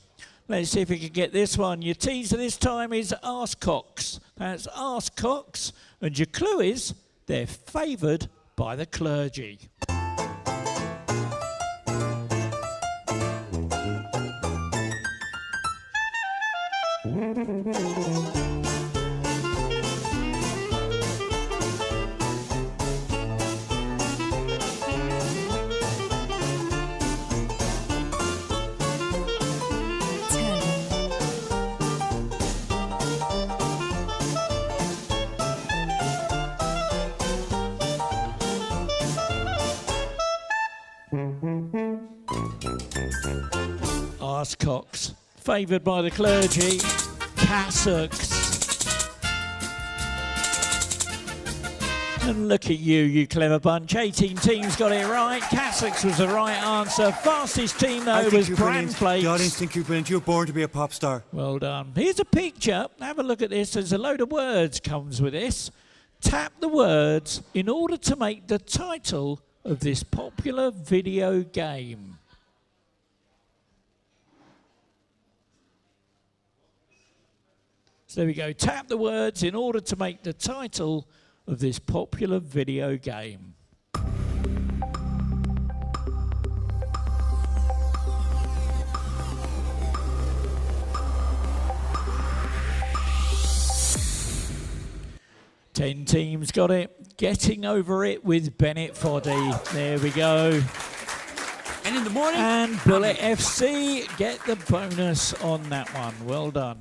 Let's see if we can get this one. Your teaser this time is Arse Cocks. That's Arse Cocks. And your clue is they're favoured by the clergy. arsecocks. Favoured by the clergy, cassocks. And look at you, you clever bunch. 18 teams got it right. Cassocks was the right answer. Fastest team, though, was Bran Plates. The audience think you're brilliant. You're born to be a pop star. Well done. Here's a picture. Have a look at this. There's a load of words comes with this. Tap the words in order to make the title of this popular video game. So there we go. Tap the words in order to make the title of this popular video game. Ten teams got it. Getting over it with Bennett Foddy. There we go. And in the morning... And Bullet FC get the bonus on that one. Well done.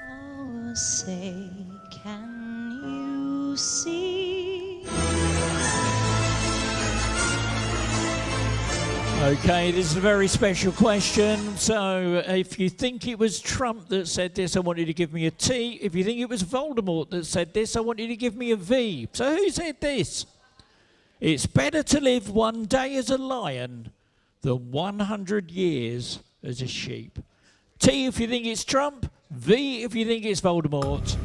Oh, say, can you see? Okay, this is a very special question. So if you think it was Trump that said this, I want you to give me a T. If you think it was Voldemort that said this, I want you to give me a V. So who said this? It's better to live one day as a lion than 100 years as a sheep. T if you think it's Trump, V if you think it's Voldemort.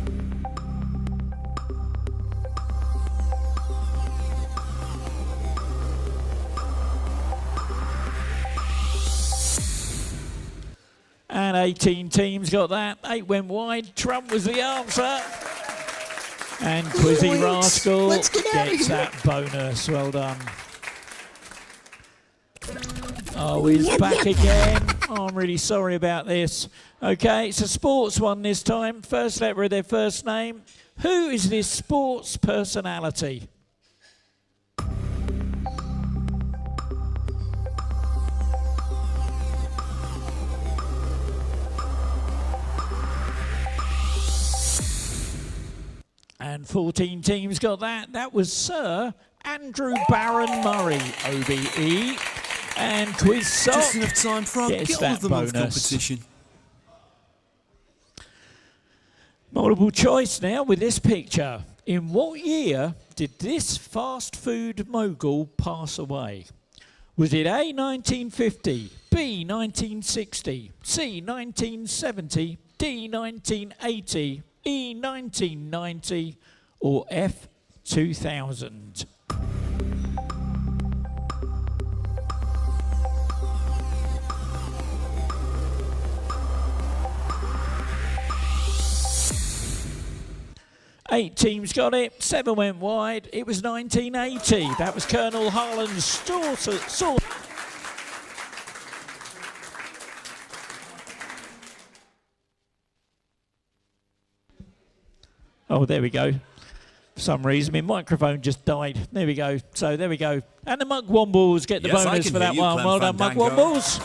And 18 teams got that. 8 went wide. Trump was the answer. And Quizzy Rascal gets that bonus. Well done. Oh, he's back again. Oh, I'm really sorry about this. Okay, it's a sports one this time. First letter of their first name. Who is this sports personality? And 14 teams got that. That was Sir Andrew Barron Murray, OBE. And Quiz Sock Just enough time for gets get on that with the month bonus. competition. Multiple choice now with this picture. In what year did this fast food mogul pass away? Was it A, 1950, B, 1960, C, 1970, D, 1980, E, 1990, or F, 2000? Eight teams got it, 7 went wide. It was 1980. That was Colonel Harlan's sauce. Oh, there we go. For some reason, my microphone just died. There we go. So there we go. And the Mug Wombles get the bonus for that one. Well done, Mug Wombles.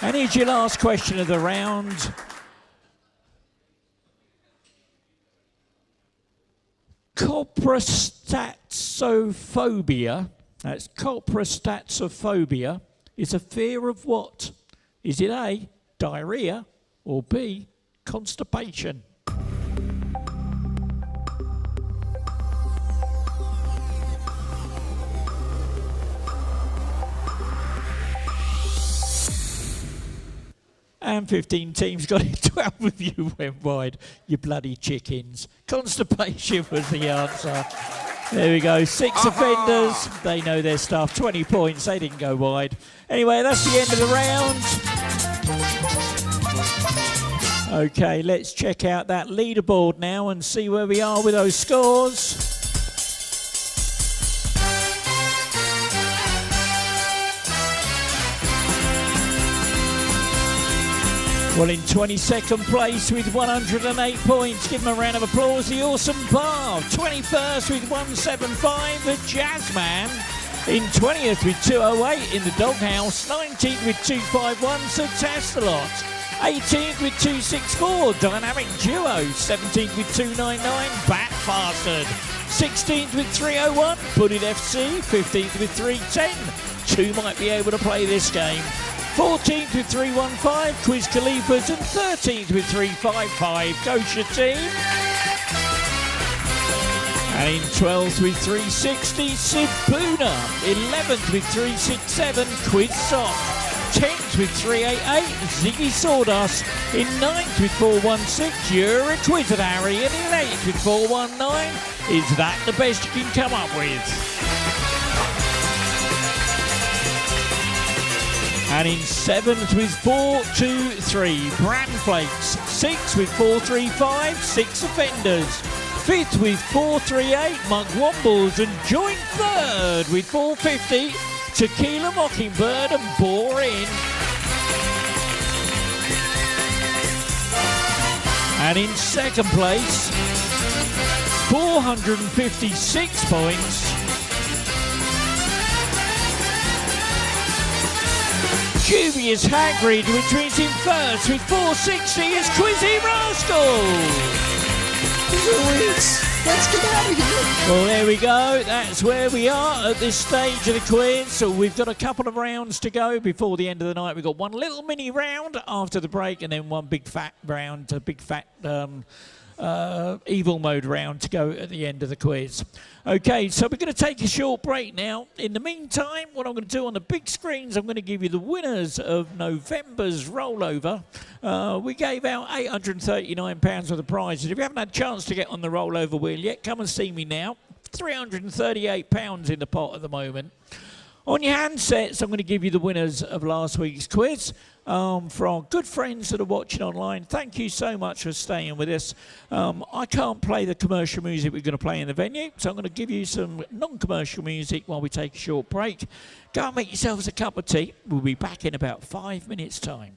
And here's your last question of the round. Coprostatophobia, that's coprostatophobia, is a fear of what? Is it A, diarrhea, or B, constipation? And 15 teams got it. 12 of you went wide. You bloody chickens. Constipation was the answer. There we go. 6 offenders. They know their stuff. 20 points. They didn't go wide. Anyway, that's the end of the round. Okay, let's check out that leaderboard now and see where we are with those scores. Well, in 22nd place with 108 points, give him a round of applause, the Awesome Bar. 21st with 175, the Jazzman. In 20th with 208 in the Doghouse. 19th with 251, Sir Tastelot. 18th with 264, Dynamic Duo. 17th with 299, Bat Bastard. 16th with 301, Pudding FC. 15th with 310. 2 might be able to play this game. 14th with 315, Quiz Khalifas, and 13th with 355, Gosha Team. And in 12th with 360, Sibuna. 11th with 367, Quiz Sock. 10th with 388, Ziggy Sawdust. In 9th with 416, you're a Quizzed Harry. And in 8th with 419, is that the best you can come up with? And in 7th with 423, Bran Flakes. 6th with 435, 6 Offenders. 5th with 438, Mug Wombles. And joint 3rd with 450, Tequila Mockingbird and Bore In. And in 2nd place, 456 points, Dubious Hagrid, which means in 1st with 460 is Quizzy Rascal. Let's get out of here. Well, there we go. That's where we are at this stage of the quiz. So we've got a couple of rounds to go before the end of the night. We've got one little mini round after the break, and then one big fat round, a big fat evil mode round to go at the end of the quiz. Okay, so we're going to take a short break now. In the meantime, what I'm going to do on the big screens, I'm going to give you the winners of November's rollover. We gave out £839 worth of prizes. If you haven't had a chance to get on the rollover wheel yet, come and see me now. £338 in the pot at the moment. On your handsets, I'm going to give you the winners of last week's quiz. For our good friends that are watching online, thank you so much for staying with us. I can't play the commercial music we're going to play in the venue, so I'm going to give you some non-commercial music while we take a short break. Go and make yourselves a cup of tea. We'll be back in about 5 minutes' time.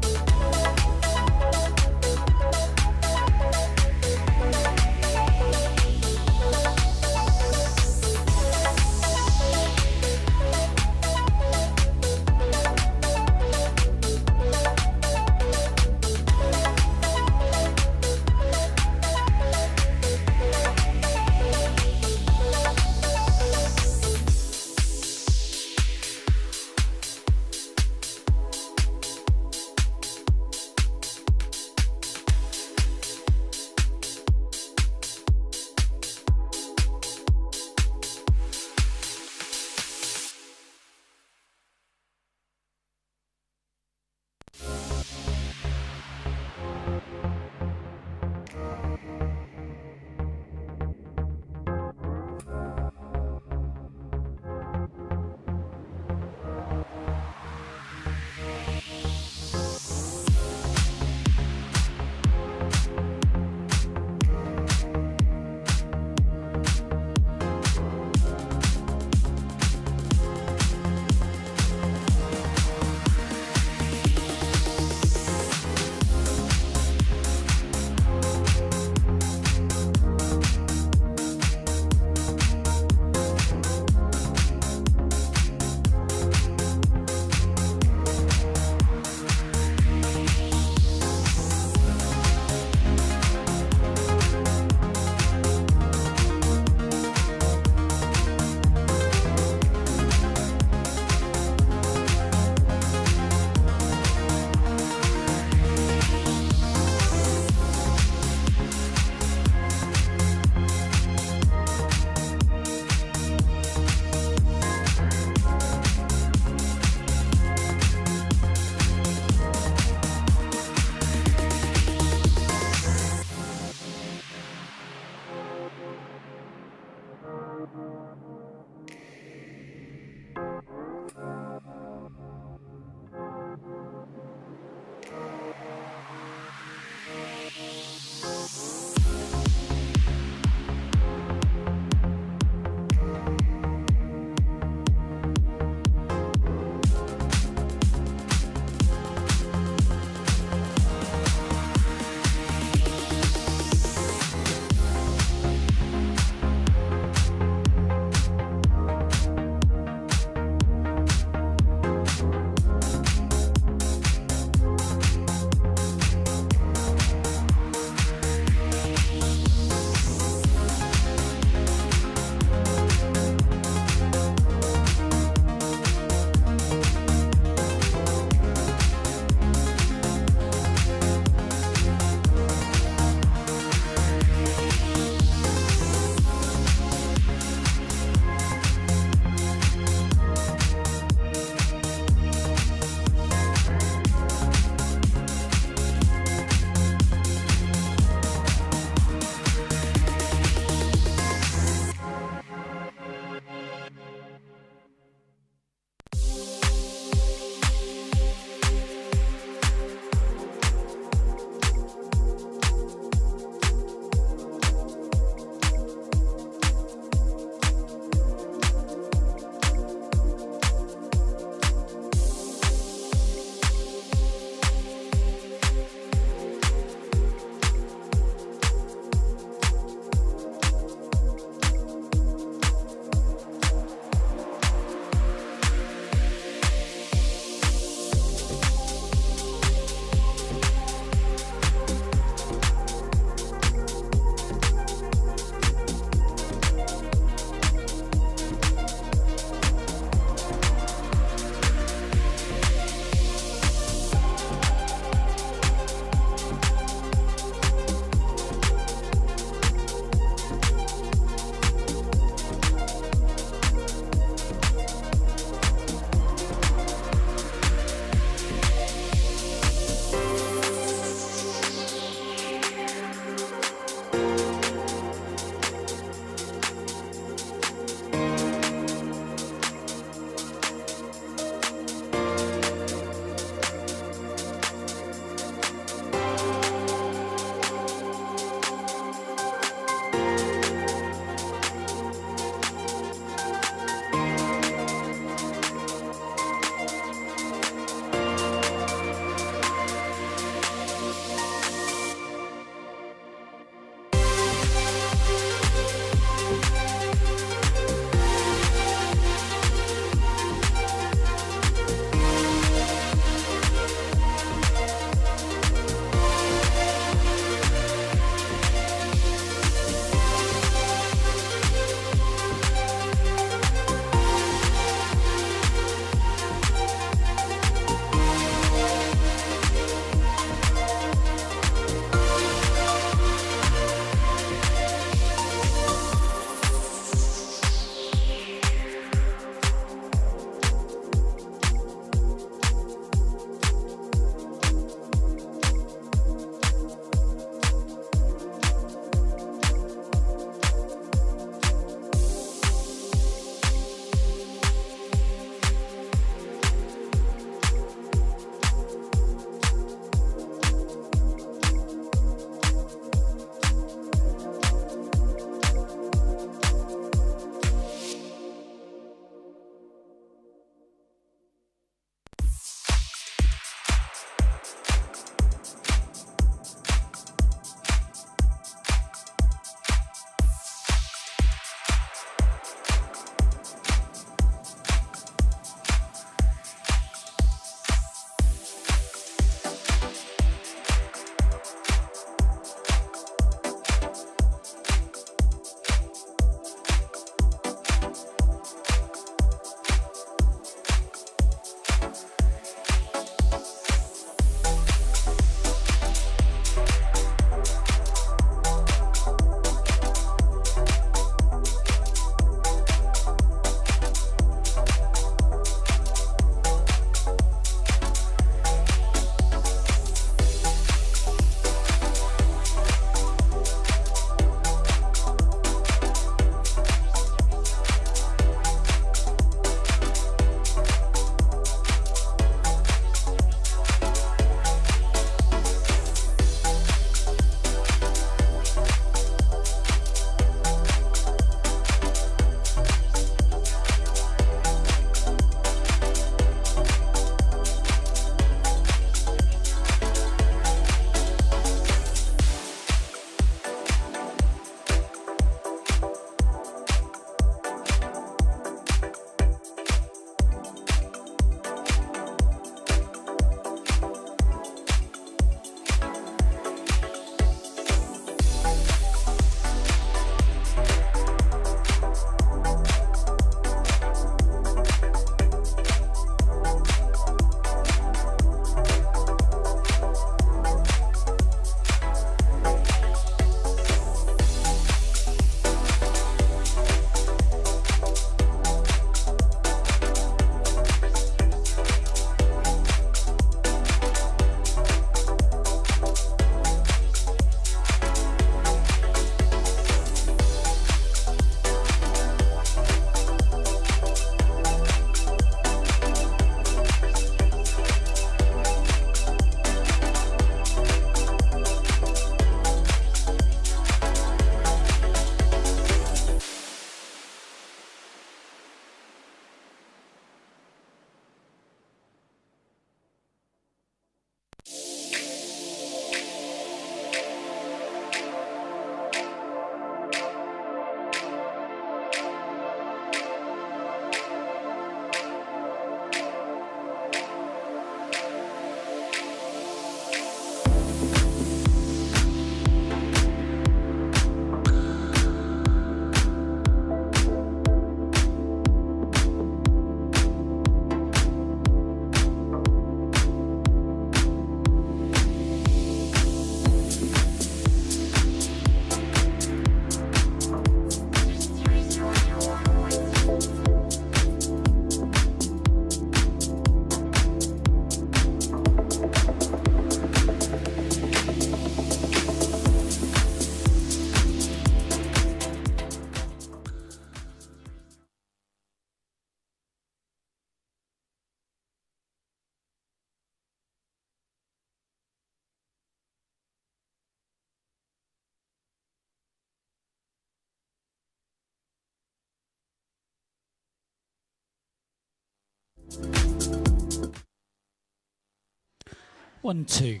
1, 2.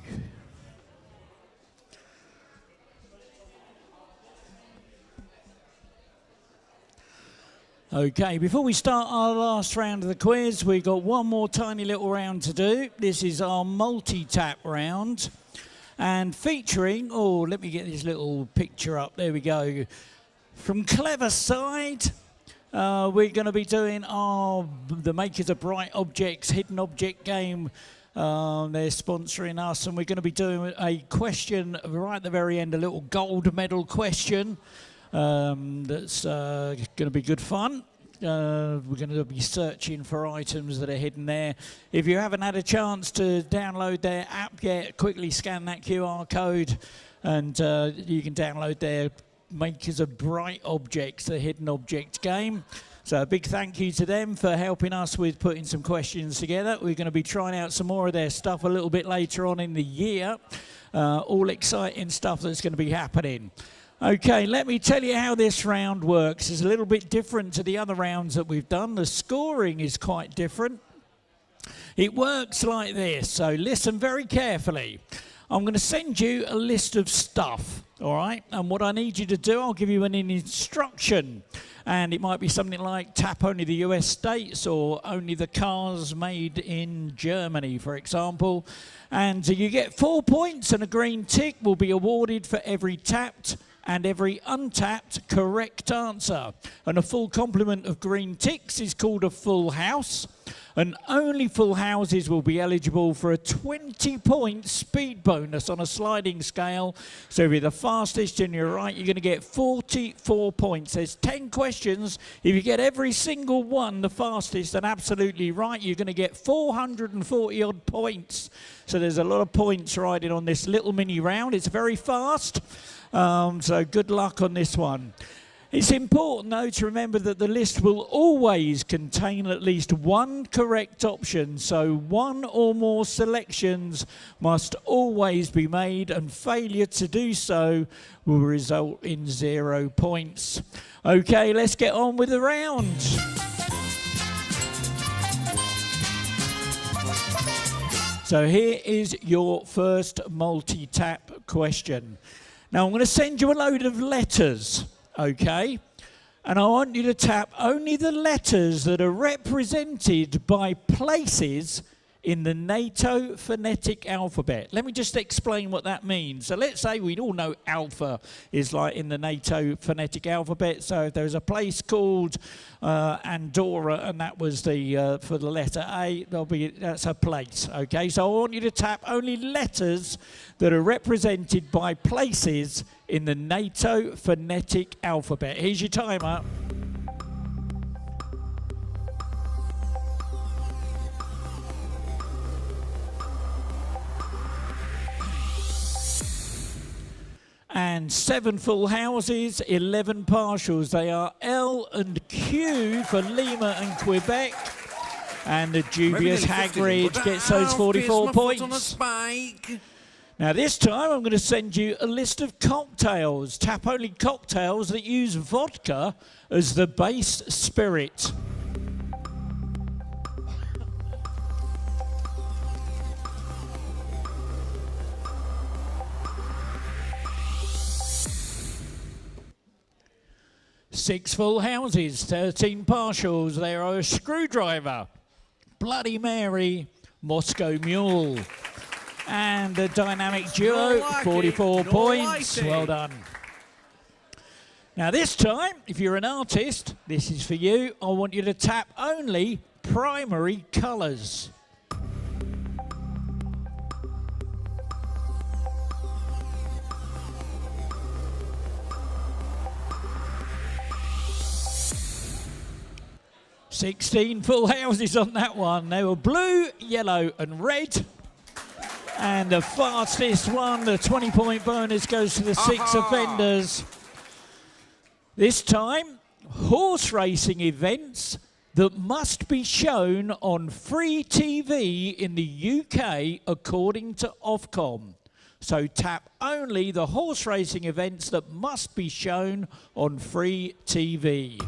Okay, before we start our last round of the quiz, we've got one more tiny little round to do. This is our multi-tap round. And featuring, oh, let me get this little picture up. There we go. From Cleverside, we're going to be doing the makers of Bright Objects hidden object game. They're sponsoring us, and we're going to be doing a question right at the very end, a little gold medal question. That's going to be good fun. We're going to be searching for items that are hidden there. If you haven't had a chance to download their app yet, quickly scan that QR code and you can download their makers of Bright Objects, the hidden object game. So a big thank you to them for helping us with putting some questions together. We're going to be trying out some more of their stuff a little bit later on in the year. All exciting stuff that's going to be happening. Okay, let me tell you how this round works. It's a little bit different to the other rounds that we've done. The scoring is quite different. It works like this, so listen very carefully. I'm going to send you a list of stuff, all right? And what I need you to do, I'll give you an instruction. And it might be something like tap only the US states or only the cars made in Germany, for example. And you get 4 points, and a green tick will be awarded for every tapped and every untapped correct answer. And a full complement of green ticks is called a full house. And only full houses will be eligible for a 20-point speed bonus on a sliding scale. So if you're the fastest and you're right, you're going to get 44 points. There's 10 questions. If you get every single one the fastest and absolutely right, you're going to get 440-odd points. So there's a lot of points riding on this little mini round. It's very fast. So good luck on this one. It's important, though, to remember that the list will always contain at least one correct option, so one or more selections must always be made, and failure to do so will result in 0 points. Okay, let's get on with the round. So here is your first multi-tap question. Now, I'm going to send you a load of letters. Okay, and I want you to tap only the letters that are represented by places in the NATO phonetic alphabet. Let me just explain what that means. So let's say we all know alpha is like in the NATO phonetic alphabet. So if there's a place called Andorra, and that was the for the letter A, that's a place. Okay, so I want you to tap only letters that are represented by places in the NATO phonetic alphabet. Here's your timer. And 7 full houses, 11 partials. They are L and Q for Lima and Quebec. And the dubious Hagrid gets those 44 points. Now this time I'm going to send you a list of cocktails. Tap only cocktails that use vodka as the base spirit. Six full houses, 13 partials. There are a screwdriver, Bloody Mary, Moscow Mule. And a dynamic duo, 44 points. Well done. Now this time, if you're an artist, this is for you. I want you to tap only primary colours. "16 full houses on that one. They were blue, yellow and red. And the fastest one, the 20-point bonus, goes to the 6 offenders. This time, horse racing events that must be shown on free TV in the UK according to Ofcom. So tap only the horse racing events that must be shown on free TV.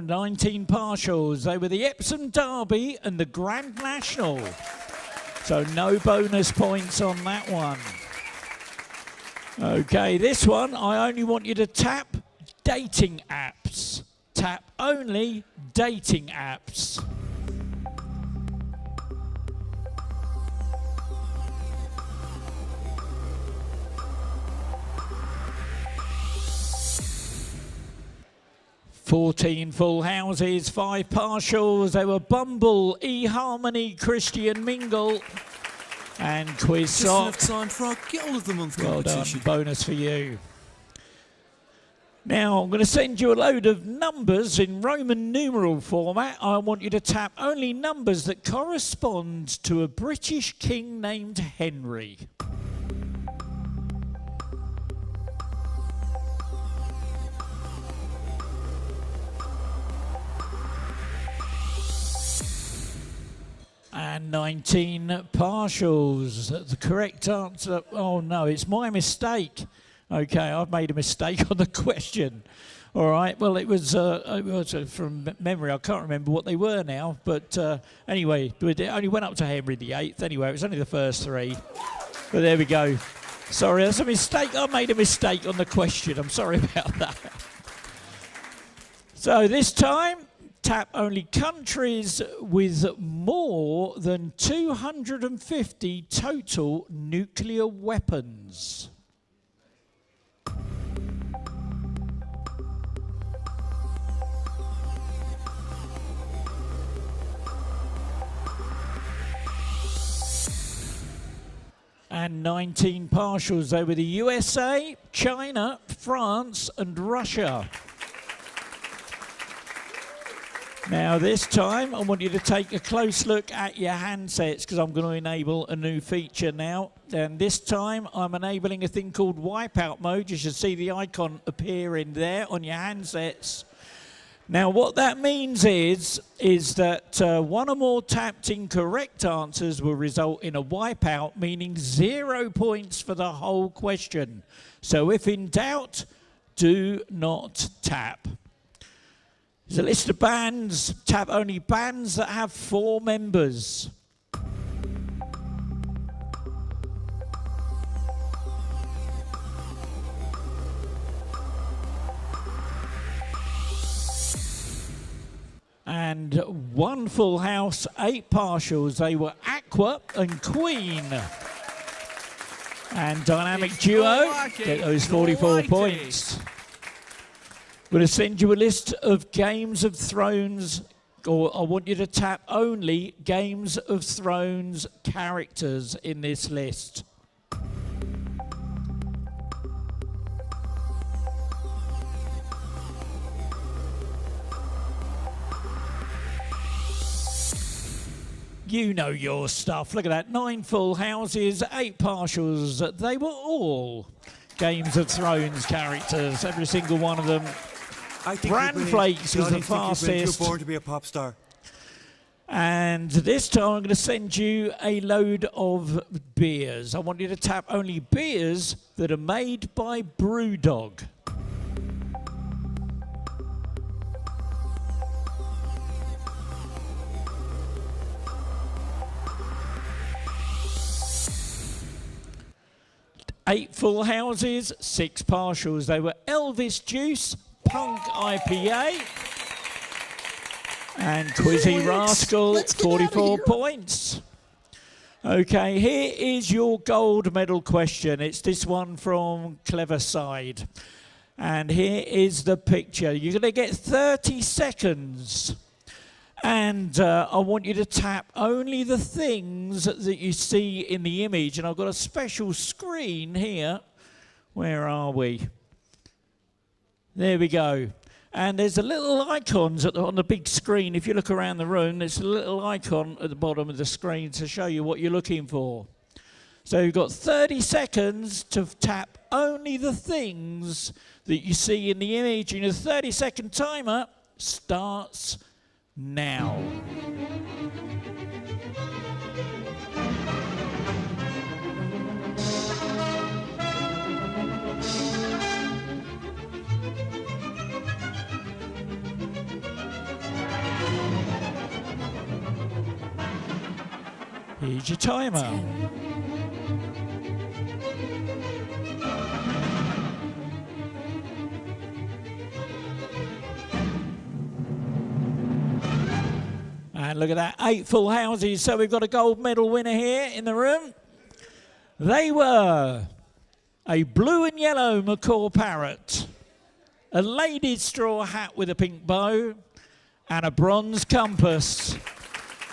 19 partials. They were the Epsom Derby and the Grand National. So no bonus points on that one. Okay, this one, I only want you to tap dating apps. Tap only dating apps. $14 full houses, 5 partials. They were Bumble, eHarmony, Christian Mingle, and Quiz Sock. Just enough time for our Girl of the Month Well competition. done, bonus for you. Now, I'm going to send you a load of numbers in Roman numeral format. I want you to tap only numbers that correspond to a British king named Henry. And 19 partials. The correct answer, oh no, it's my mistake. Okay, I've made a mistake on the question. All right, well, it was from memory. I can't remember what they were now. But anyway, it only went up to Henry VIII. Anyway, it was only the first 3. But there we go. Sorry, that's a mistake. I made a mistake on the question. I'm sorry about that. So this time, tap only countries with more than 250 total nuclear weapons. And 19 partials. They were the USA, China, France, and Russia. Now this time, I want you to take a close look at your handsets because I'm going to enable a new feature now. And this time, I'm enabling a thing called WIPEOUT mode. You should see the icon appearing there on your handsets. Now what that means is that one or more tapped incorrect answers will result in a wipeout, meaning 0 points for the whole question. So if in doubt, do not tap. There's a list of bands. Tap only bands that have 4 members. And 1 full house, 8 partials. They were Aqua and Queen. And Dynamic Duo, get those 44 points. I'm going to send you a list of Games of Thrones, or I want you to tap only Games of Thrones characters in this list. You know your stuff. Look at that. 9 full houses, 8 partials. They were all Games of Thrones characters, every single one of them. Bran Flakes was the fastest. You're born to be a pop star. And this time I'm going to send you a load of beers. I want you to tap only beers that are made by Brewdog. Eight full houses, 6 partials. They were Elvis Juice, Punk IPA, and Quizzy Rascal, 44 points. Okay, here is your gold medal question. It's this one from Cleverside. And here is the picture. You're going to get 30 seconds. And I want you to tap only the things that you see in the image. And I've got a special screen here. Where are we? There we go. And there's a little icons on the big screen. If you look around the room, there's a little icon at the bottom of the screen to show you what you're looking for. So you've got 30 seconds to tap only the things that you see in the image. And your 30-second timer starts now. Here's your timer. And look at that, 8 full houses. So we've got a gold medal winner here in the room. They were a blue and yellow macaw parrot, a lady's straw hat with a pink bow, and a bronze compass.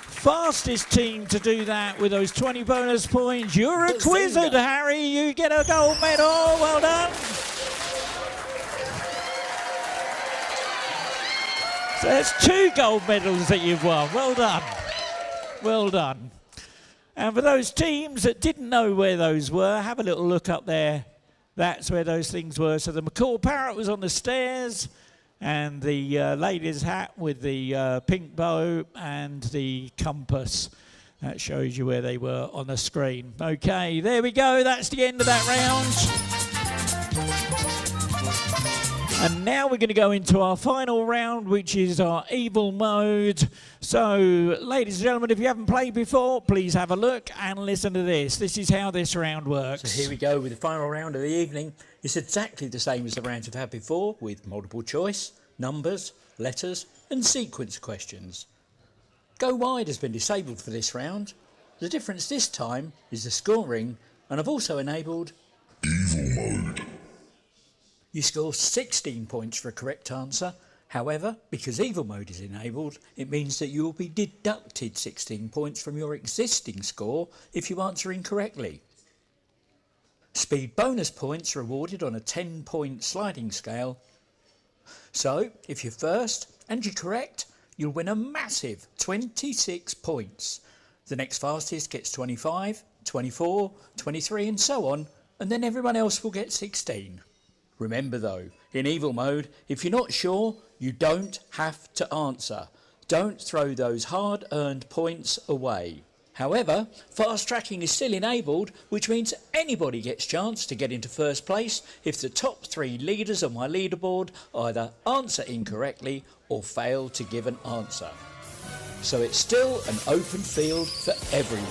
Fastest team to do that with those 20 bonus points. You're a quizzard, Harry. You get a gold medal. Well done. So there's 2 gold medals that you've won. Well done. Well done. And for those teams that didn't know where those were, have a little look up there. That's where those things were. So the macaw parrot was on the stairs, and the lady's hat with the pink bow and the compass. That shows you where they were on the screen. Okay, there we go. That's the end of that round. And now we're going to go into our final round, which is our evil mode. So, ladies and gentlemen, if you haven't played before, please have a look and listen to this. This is how this round works. So here we go with the final round of the evening. It's exactly the same as the rounds we've had before, with multiple choice, numbers, letters, and sequence questions. Go wide has been disabled for this round. The difference this time is the scoring, and I've also enabled evil mode. You score 16 points for a correct answer. However, because evil mode is enabled, it means that you will be deducted 16 points from your existing score if you answer incorrectly. Speed bonus points are awarded on a 10-point sliding scale. So, if you're first and you're correct, you'll win a massive 26 points. The next fastest gets 25, 24, 23 and so on, and then everyone else will get 16. Remember though, in evil mode, if you're not sure, you don't have to answer. Don't throw those hard-earned points away. However, fast tracking is still enabled, which means anybody gets a chance to get into first place if the top 3 leaders on my leaderboard either answer incorrectly or fail to give an answer. So it's still an open field for everyone.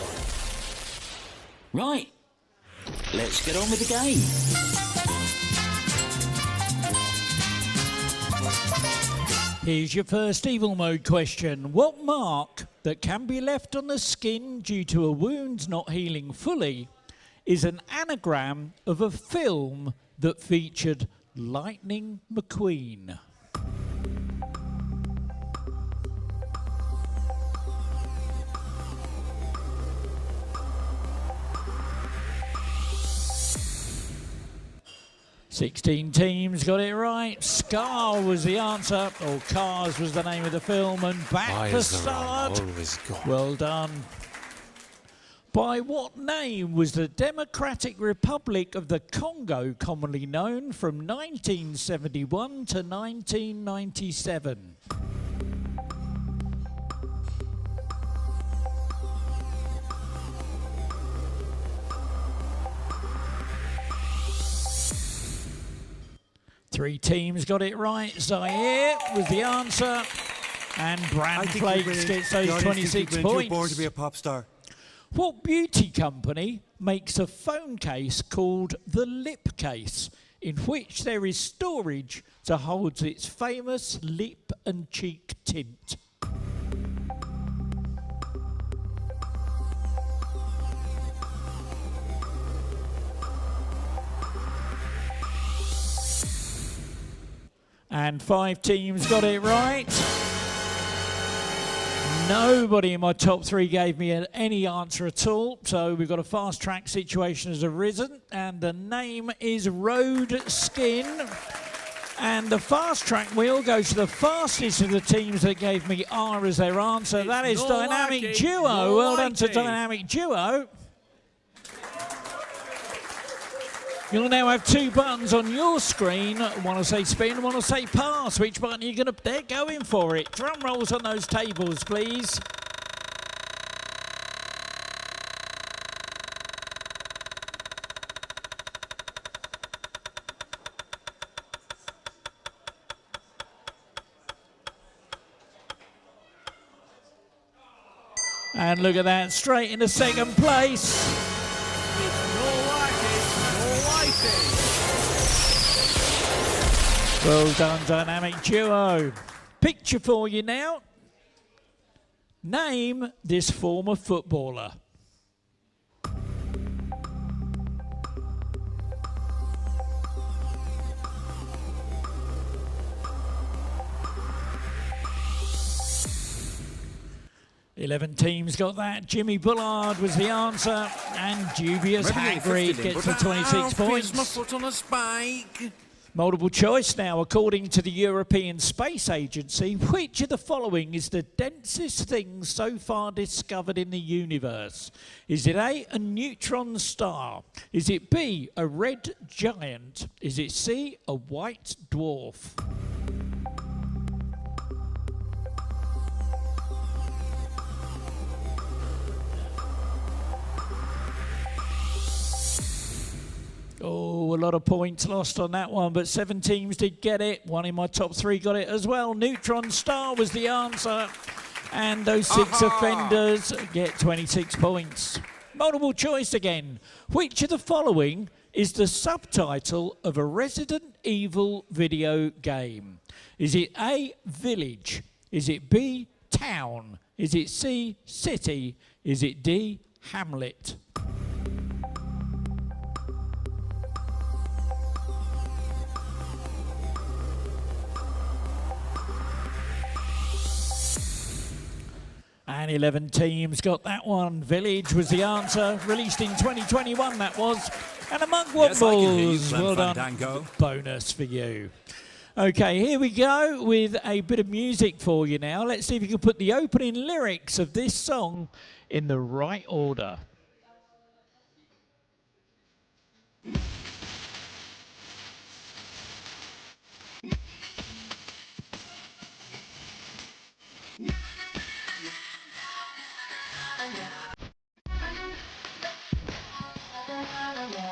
Right, let's get on with the game. Here's your first evil mode question. What mark that can be left on the skin due to a wound not healing fully is an anagram of a film that featured Lightning McQueen? Sixteen teams got it right. Scar was the answer, or Cars was the name of the film, and back for start. Well done. By what name was the Democratic Republic of the Congo commonly known from 1971 to 1997? Three teams got it right. Zaire was the answer. And Bran Flakes gets those 26 points. You're born to be a pop star. What beauty company makes a phone case called the Lip Case, in which there is storage to hold its famous lip and cheek tint? And 5 teams got it right. Nobody in my top 3 gave me any answer at all. So we've got a fast track situation has arisen. And the name is Road Skin. And the fast track wheel goes to the fastest of the teams that gave me R as their answer. That is Dynamic Duo. Well done to Dynamic Duo. You'll now have 2 buttons on your screen. One will say spin, one will say pass. Which button are you going to... They're going for it. Drum rolls on those tables, please. And look at that, straight into second place. Well done, dynamic duo. Picture for you now. Name this former footballer. Eleven teams got that. Jimmy Bullard was the answer, and dubious Hagrid gets the 26 points. My foot on a spike. Multiple choice now. According to the European Space Agency, which of the following is the densest thing so far discovered in the universe? Is it A, a neutron star? Is it B, a red giant? Is it C, a white dwarf? Oh, a lot of points lost on that one, but 7 teams did get it. One in my top 3 got it as well. Neutron star was the answer. And those 6 offenders get 26 points. Multiple choice again. Which of the following is the subtitle of a Resident Evil video game? Is it A, Village? Is it B, Town? Is it C, City? Is it D, Hamlet? And 11 teams got that one. Village was the answer. Released in 2021, that was. And among Wobbles, well done. Bonus for you. Okay, here we go with a bit of music for you now. Let's see if you can put the opening lyrics of this song in the right order.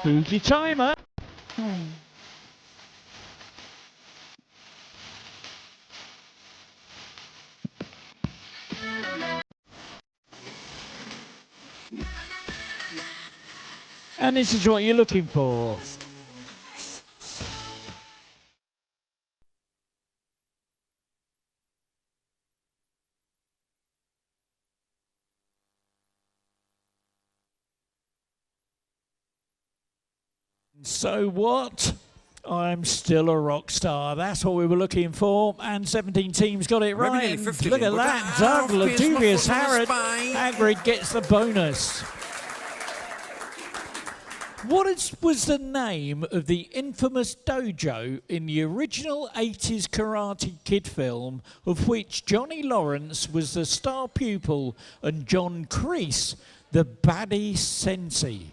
Who's your timer? And this is what you're looking for. So what? I'm still a rock star. That's what we were looking for. And 17 teams got it right. Look at that. Doug, dubious Hagrid gets the bonus. What was the name of the infamous dojo in the original 80s Karate Kid film, of which Johnny Lawrence was the star pupil and John Kreese the baddie sensei?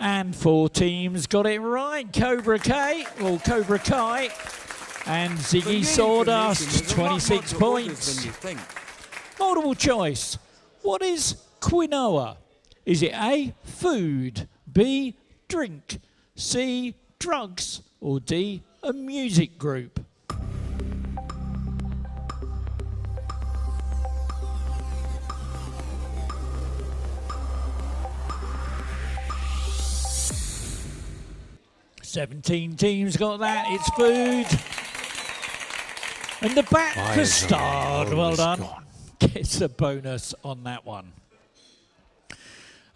And 4 teams got it right. Cobra Kai, or Cobra Kai, and Ziggy Sawdust, 26 points. Multiple choice. What is quinoa? Is it A, food, B, drink, C, drugs, or D, a music group? Seventeen teams got that. It's food. And the bat custard, well done. Gets a bonus on that one.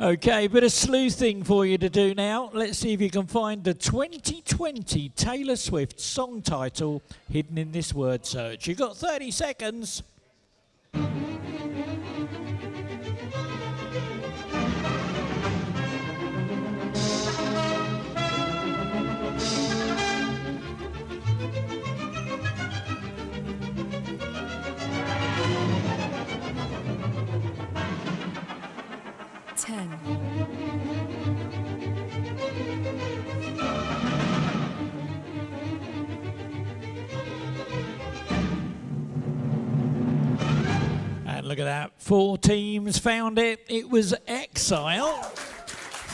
Okay, bit of sleuthing for you to do now. Let's see if you can find the 2020 Taylor Swift song title hidden in this word search. You've got 30 seconds. Look at that. 4 teams found it. It was Exile.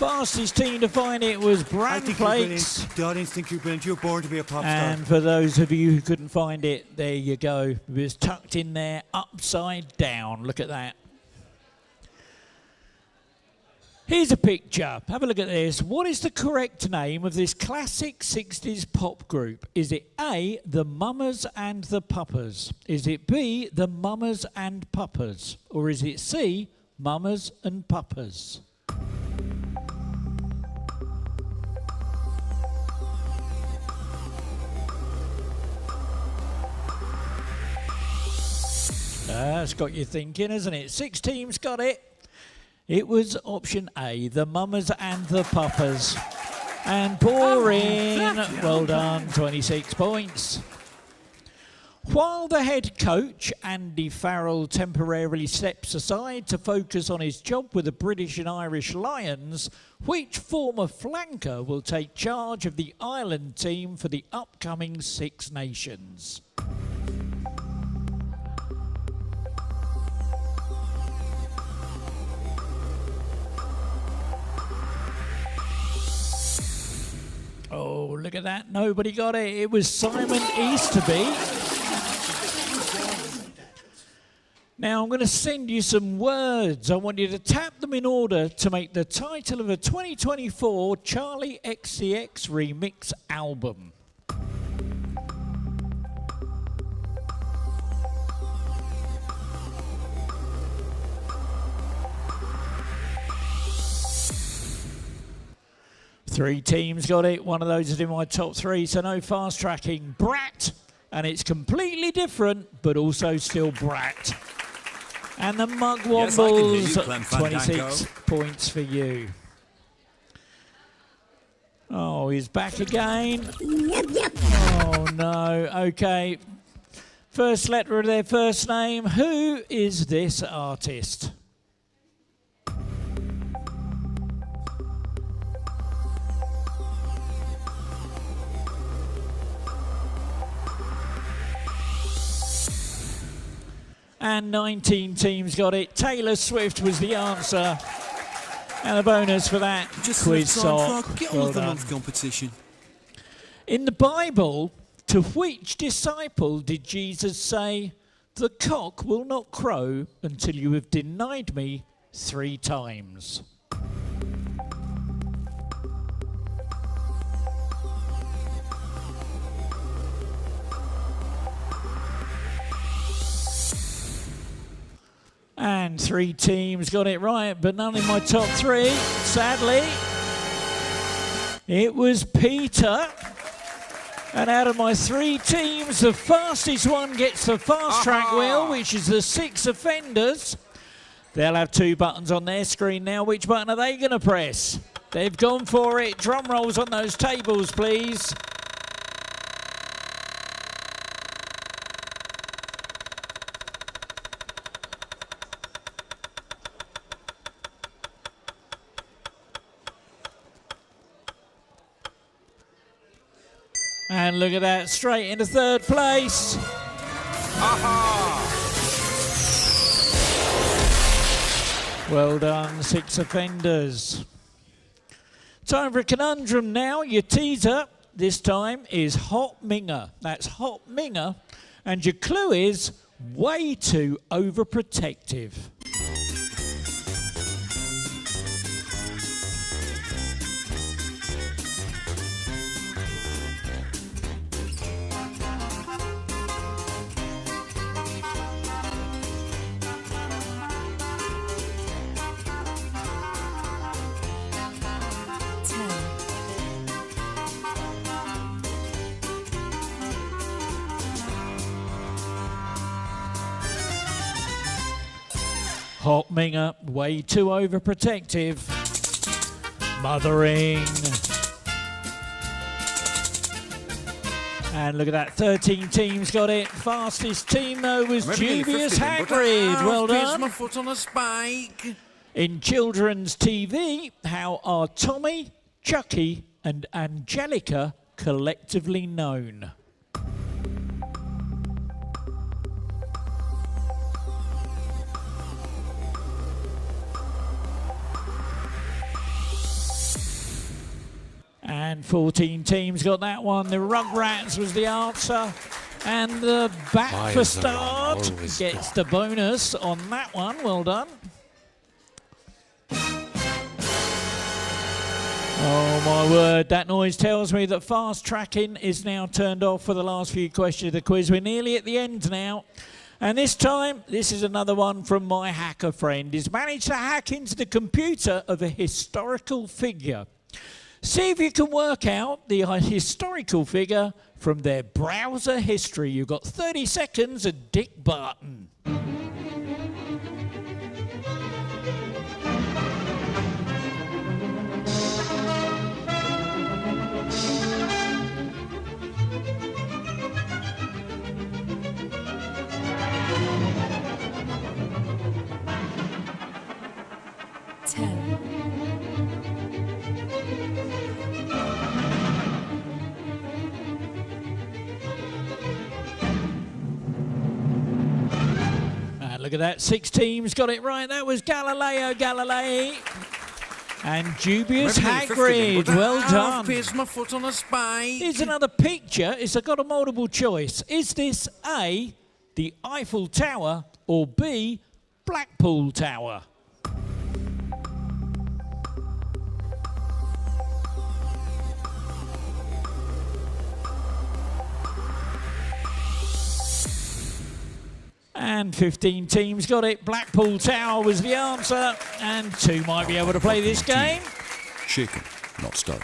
Fastest team to find it was I think you're brilliant. Brandflakes. The audience think you're brilliant. You're born to be a pop star. And for those of you who couldn't find it, there you go. It was tucked in there, upside down. Look at that. Here's a picture. Have a look at this. What is the correct name of this classic 60s pop group? Is it A, the Mamas and the Papas? Is it B, the Mamas and Papas? Or is it C, Mamas and Papas? That's got you thinking, hasn't it? 6 teams got it. It was option A, the Mamas and the Papas. And boring. Well done, 26 points. While the head coach, Andy Farrell, temporarily steps aside to focus on his job with the British and Irish Lions, which former flanker will take charge of the Ireland team for the upcoming Six Nations? Oh, look at that. Nobody got it. It was Simon Easterby. Now, I'm going to send you some words. I want you to tap them in order to make the title of a 2024 Charlie XCX remix album. Three teams got it. One of those is in my top 3, so no fast tracking. Brat, and it's completely different, but also still Brat. And the Mugwumbles, 26 points for you. Oh, he's back again. Oh, no. Okay. First letter of their first name. Who is this artist? And 19 teams got it. Taylor Swift was the answer. And a bonus for that quiz sock. Get on with the month competition. In the Bible, to which disciple did Jesus say, "The cock will not crow until you have denied me 3 times"? And 3 teams got it right, but none in my top 3, sadly. It was Peter. And out of my 3 teams, the fastest one gets the fast track wheel, which is the 6 offenders. They'll have 2 buttons on their screen now. Which button are they going to press? They've gone for it. Drum rolls on those tables, please. And look at that, straight into 3rd place. Well done, 6 offenders. Time for a conundrum now. Your teaser this time is Hot Minger. That's Hot Minger. And your clue is way too overprotective. Hot Minger, way too overprotective. Mothering. And look at that, 13 teams got it. Fastest team, though, was Julius Hagrid. Well done. My foot on a spike. In children's TV, how are Tommy, Chucky, and Angelica collectively known? And 14 teams got that one. The Rugrats was the answer. And the Back for Start gets the bonus on that one. Well done. Oh my word, that noise tells me that fast tracking is now turned off for the last few questions of the quiz. We're nearly at the end now. And this time, this is another one from my hacker friend. He's managed to hack into the computer of a historical figure. See if you can work out the historical figure from their browser history. You've got 30 seconds at Dick Barton. Look at that, 6 teams got it right. That was Galileo Galilei and Dubious Hagrid. Well done. Here's my foot on a spike. Here's another picture. It's got a multiple choice. Is this A, the Eiffel Tower, or B, Blackpool Tower? And 15 teams got it. Blackpool Tower was the answer. And 2 might be able to play this game. Shaken, not stirred.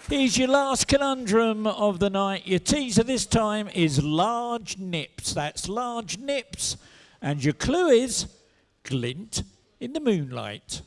Here's your last conundrum of the night. Your teaser this time is large nips. That's large nips. And your clue is glint in the moonlight.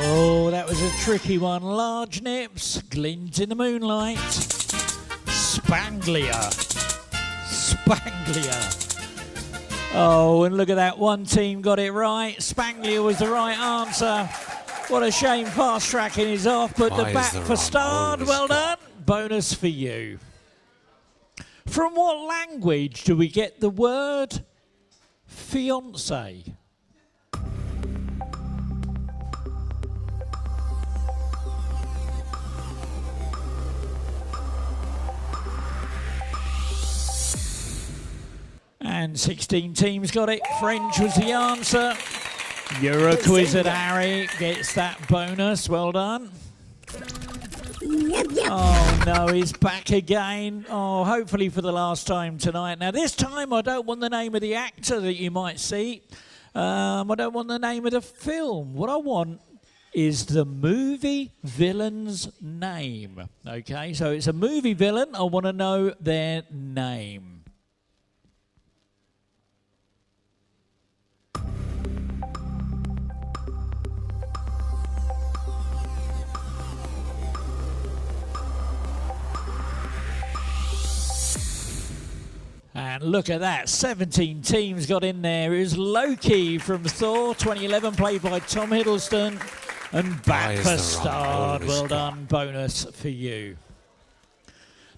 Oh, that was a tricky one. Large nips, glint in the moonlight. Spanglia. Oh, and look at that. 1 team got it right. Spanglia was the right answer. What a shame fast tracking is off, but the Back for Start, well done. Bonus for you. From what language do we get the word fiancé? And 16 teams got it. French was the answer. Euroquizard Harry gets that bonus. Well done. Oh no, he's back again. Oh, hopefully for the last time tonight. Now this time I don't want the name of the actor that you might see. I don't want the name of the film. What I want is the movie villain's name. Okay, so it's a movie villain. I want to know their name. And look at that, 17 teams got in there. It was Loki from Thor 2011, played by Tom Hiddleston. And Back for Start, well done, bonus for you.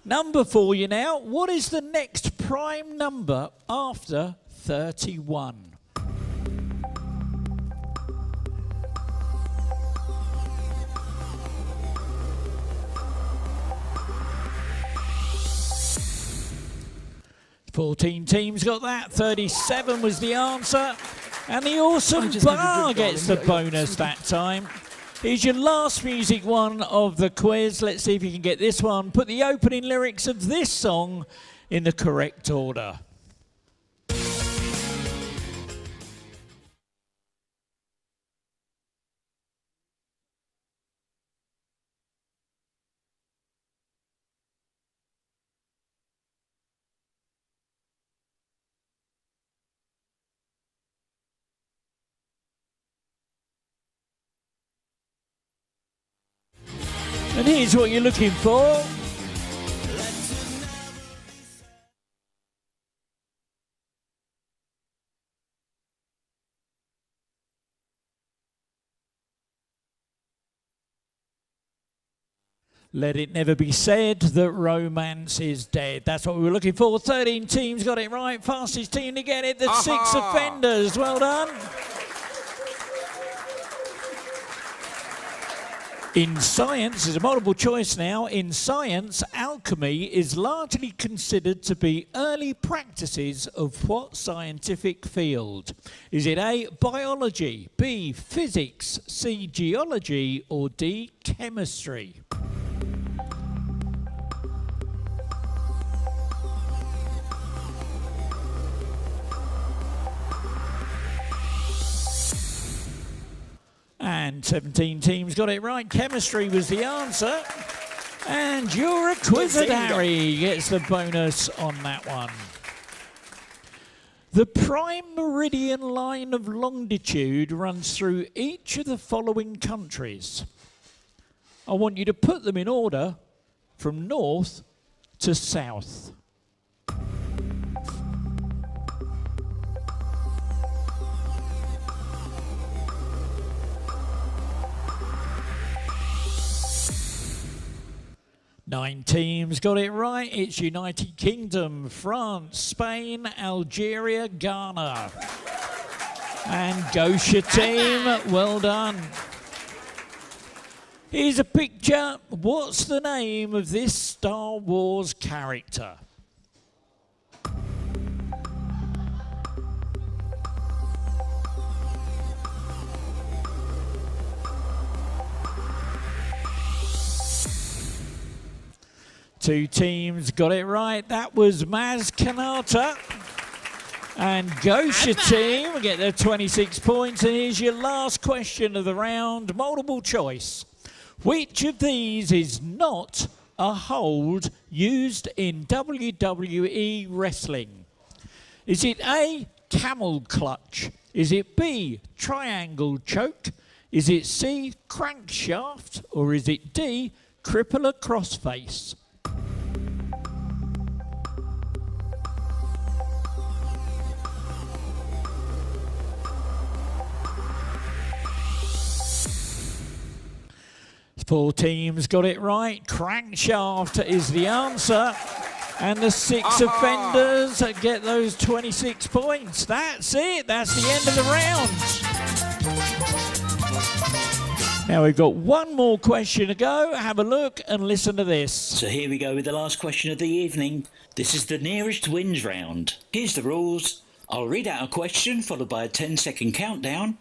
Number for you now, what is the next prime number after 31? Fourteen teams got that. 37 was the answer. And the Awesome Bar gets the bonus that time. Here's your last music one of the quiz. Let's see if you can get this one. Put the opening lyrics of this song in the correct order. And here's what you're looking for. Let it never be said that romance is dead. That's what we were looking for. 13 teams got it right. Fastest team to get it. The 6 offenders. Well done. In science, there's a multiple choice now. In science, alchemy is largely considered to be early practices of what scientific field? Is it A, biology, B, physics, C, geology, or D, chemistry? And 17 teams got it right. Chemistry was the answer. And you're a Quizzard Harry gets the bonus on that one. The prime meridian line of longitude runs through each of the following countries. I want you to put them in order from north to south. Nine teams got it right. It's United Kingdom, France, Spain, Algeria, Ghana. And Gosha team, well done. Here's a picture. What's the name of this Star Wars character? Two teams got it right. That was Maz Kanata. And Gosha team get their 26 points. And here's your last question of the round. Multiple choice. Which of these is not a hold used in WWE wrestling? Is it A, camel clutch? Is it B, triangle choke? Is it C, crankshaft? Or is it D, crippler crossface? Four teams got it right. Crankshaft is the answer. And the 6 offenders get those 26 points. That's it. That's the end of the round. Now we've got one more question to go. Have a look and listen to this. So here we go with the last question of the evening. This is the nearest wins round. Here's the rules. I'll read out a question followed by a 10-second countdown.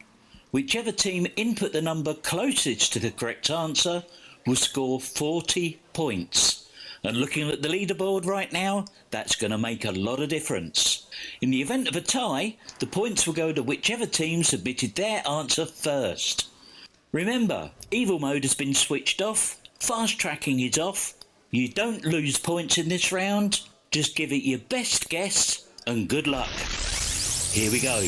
Whichever team input the number closest to the correct answer will score 40 points. And looking at the leaderboard right now, that's going to make a lot of difference. In the event of a tie, the points will go to whichever team submitted their answer first. Remember, evil mode has been switched off, fast tracking is off. You don't lose points in this round, just give it your best guess and good luck. Here we go.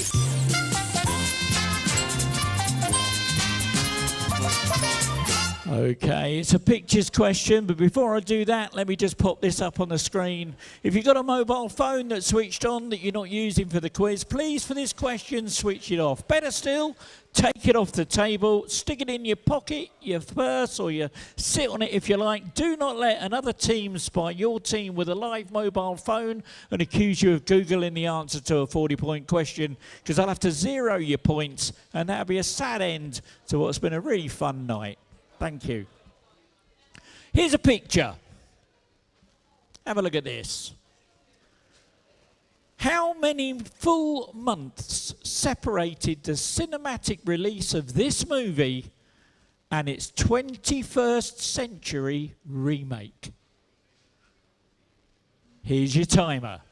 Okay, it's a pictures question, but before I do that, let me just pop this up on the screen. If you've got a mobile phone that's switched on that you're not using for the quiz, please, for this question, switch it off. Better still, take it off the table, stick it in your pocket, your purse, or you sit on it if you like. Do not let another team spy your team with a live mobile phone and accuse you of Googling the answer to a 40-point question, because I'll have to zero your points, and that'll be a sad end to what's been a really fun night. Thank you. Here's a picture. Have a look at this. How many full months separated the cinematic release of this movie and its 21st century remake? Here's your timer.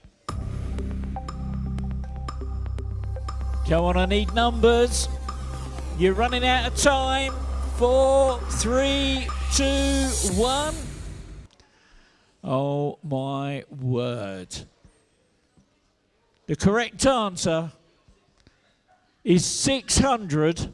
Come on, I need numbers. You're running out of time. 4, 3, 2, 1. Oh my word. The correct answer is 600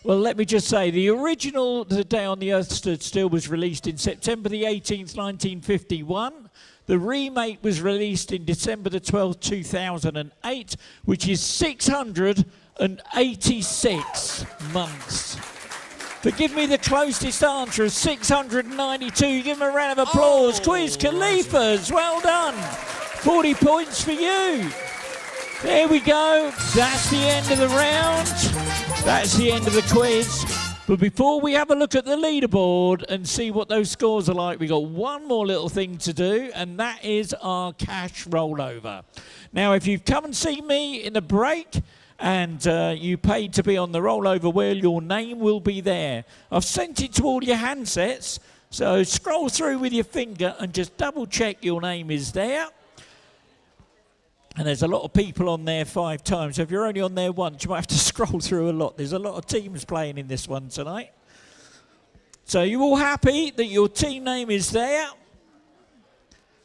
Well, let me just say, the original The Day on the Earth Stood Still was released in September the 18th, 1951. The remake was released in December the 12th, 2008, which is 686 months. But give me the closest answer of 692. Give them a round of applause. Quiz Khalifas, well done. 40 points for you. There we go. That's the end of the round. That's the end of the quiz. But before we have a look at the leaderboard and see what those scores are like, we've got one more little thing to do, and that is our cash rollover. Now, if you've come and seen me in the break and you paid to be on the rollover wheel, your name will be there. I've sent it to all your handsets, so scroll through with your finger and just double check your name is there. And there's a lot of people on there 5 times. So if you're only on there once, you might have to scroll through a lot. There's a lot of teams playing in this one tonight. So you all happy that your team name is there?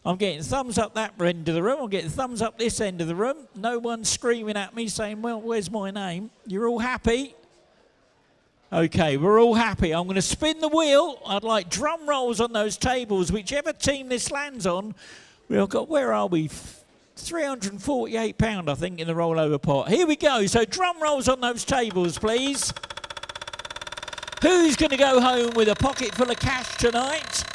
I'm getting thumbs up that end of the room. I'm getting thumbs up this end of the room. No one's screaming at me saying, well, where's my name? You're all happy? Okay, we're all happy. I'm going to spin the wheel. I'd like drum rolls on those tables. Whichever team this lands on, we've got, where are we? £348, I think, in the rollover pot. Here we go. So drum rolls on those tables, please. Who's going to go home with a pocket full of cash tonight?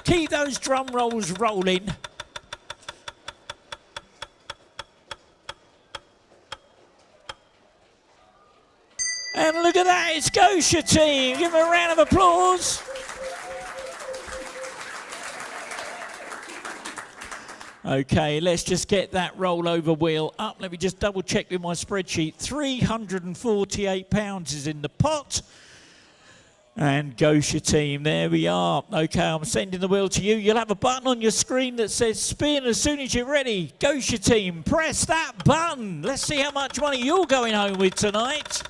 Keep those drum rolls rolling. And look at that, it's Gosha team. Give them a round of applause. Okay, let's just get that rollover wheel up. Let me just double check with my spreadsheet. £348 is in the pot. And Gosha team, there we are. Okay, I'm sending the wheel to you. You'll have a button on your screen that says spin as soon as you're ready. Gosha team, press that button. Let's see how much money you're going home with tonight.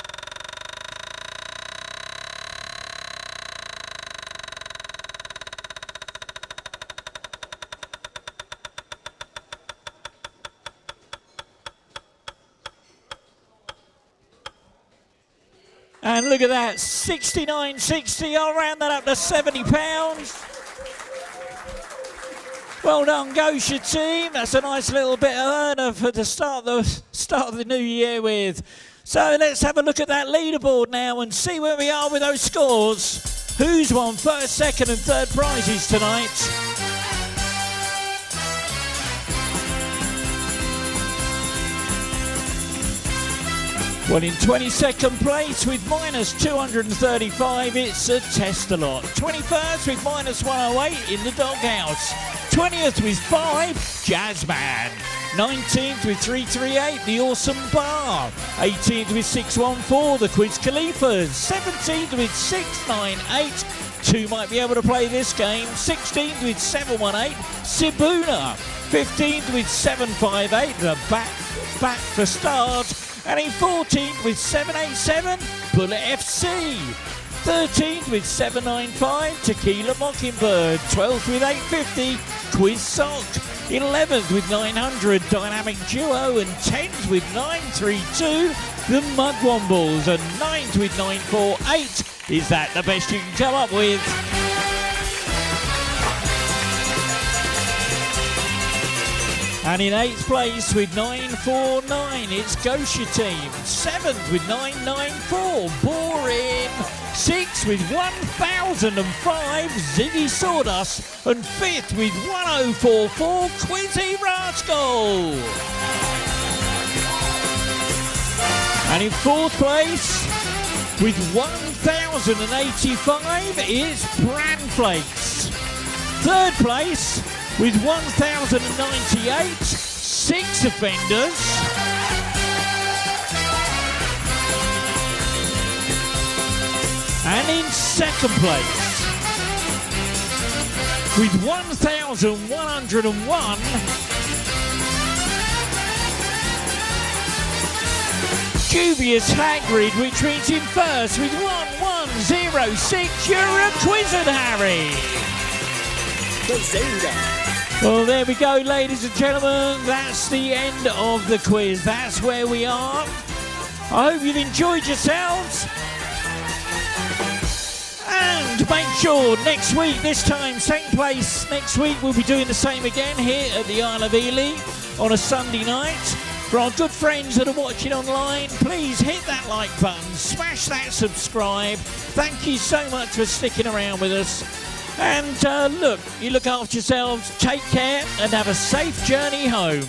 And look at that, 69.60. I'll round that up to £70. Well done, Gosha team. That's a nice little bit of earner for the start of the new year with. So let's have a look at that leaderboard now and see where we are with those scores. Who's won first, second and third prizes tonight? Well, in 22nd place with minus 235, it's a Test-A-Lot. 21st with minus 108 in the Doghouse. 20th with 5, Jazzman. 19th with 338, the Awesome Bar. 18th with 614, the Quiz Khalifas. 17th with 698, 2 might be able to play this game. 16th with 718, Sibuna. 15th with 758, the Back for Start. And in 14th with 787, Bullet FC. 13th with 795, Tequila Mockingbird. 12th with 850, Quiz Sock. 11th with 900, Dynamic Duo. And 10th with 932, the Mugwumbles. And 9th with 948. Is that the best you can come up with? And in 8th place with 949, it's Gosha team. 7th with 994, Boring. 6th with 1005, Ziggy Sawdust. And 5th with 1044, Quizzy Rascal. And in 4th place with 1085, it's Bran Flakes. 3rd place with 1,098, 6 offenders. And in 2nd place with 1,101, Dubious Hagrid, which means in 1st with 1106, you're a Quizzard, Harry. Bazinga! Well, there we go, ladies and gentlemen. That's the end of the quiz. That's where we are. I hope you've enjoyed yourselves. And make sure next week, this time, same place, next week we'll be doing the same again here at the Isle of Ely on a Sunday night. For our good friends that are watching online, please hit that like button, smash that subscribe. Thank you so much for sticking around with us. And look, you look after yourselves, take care, and have a safe journey home.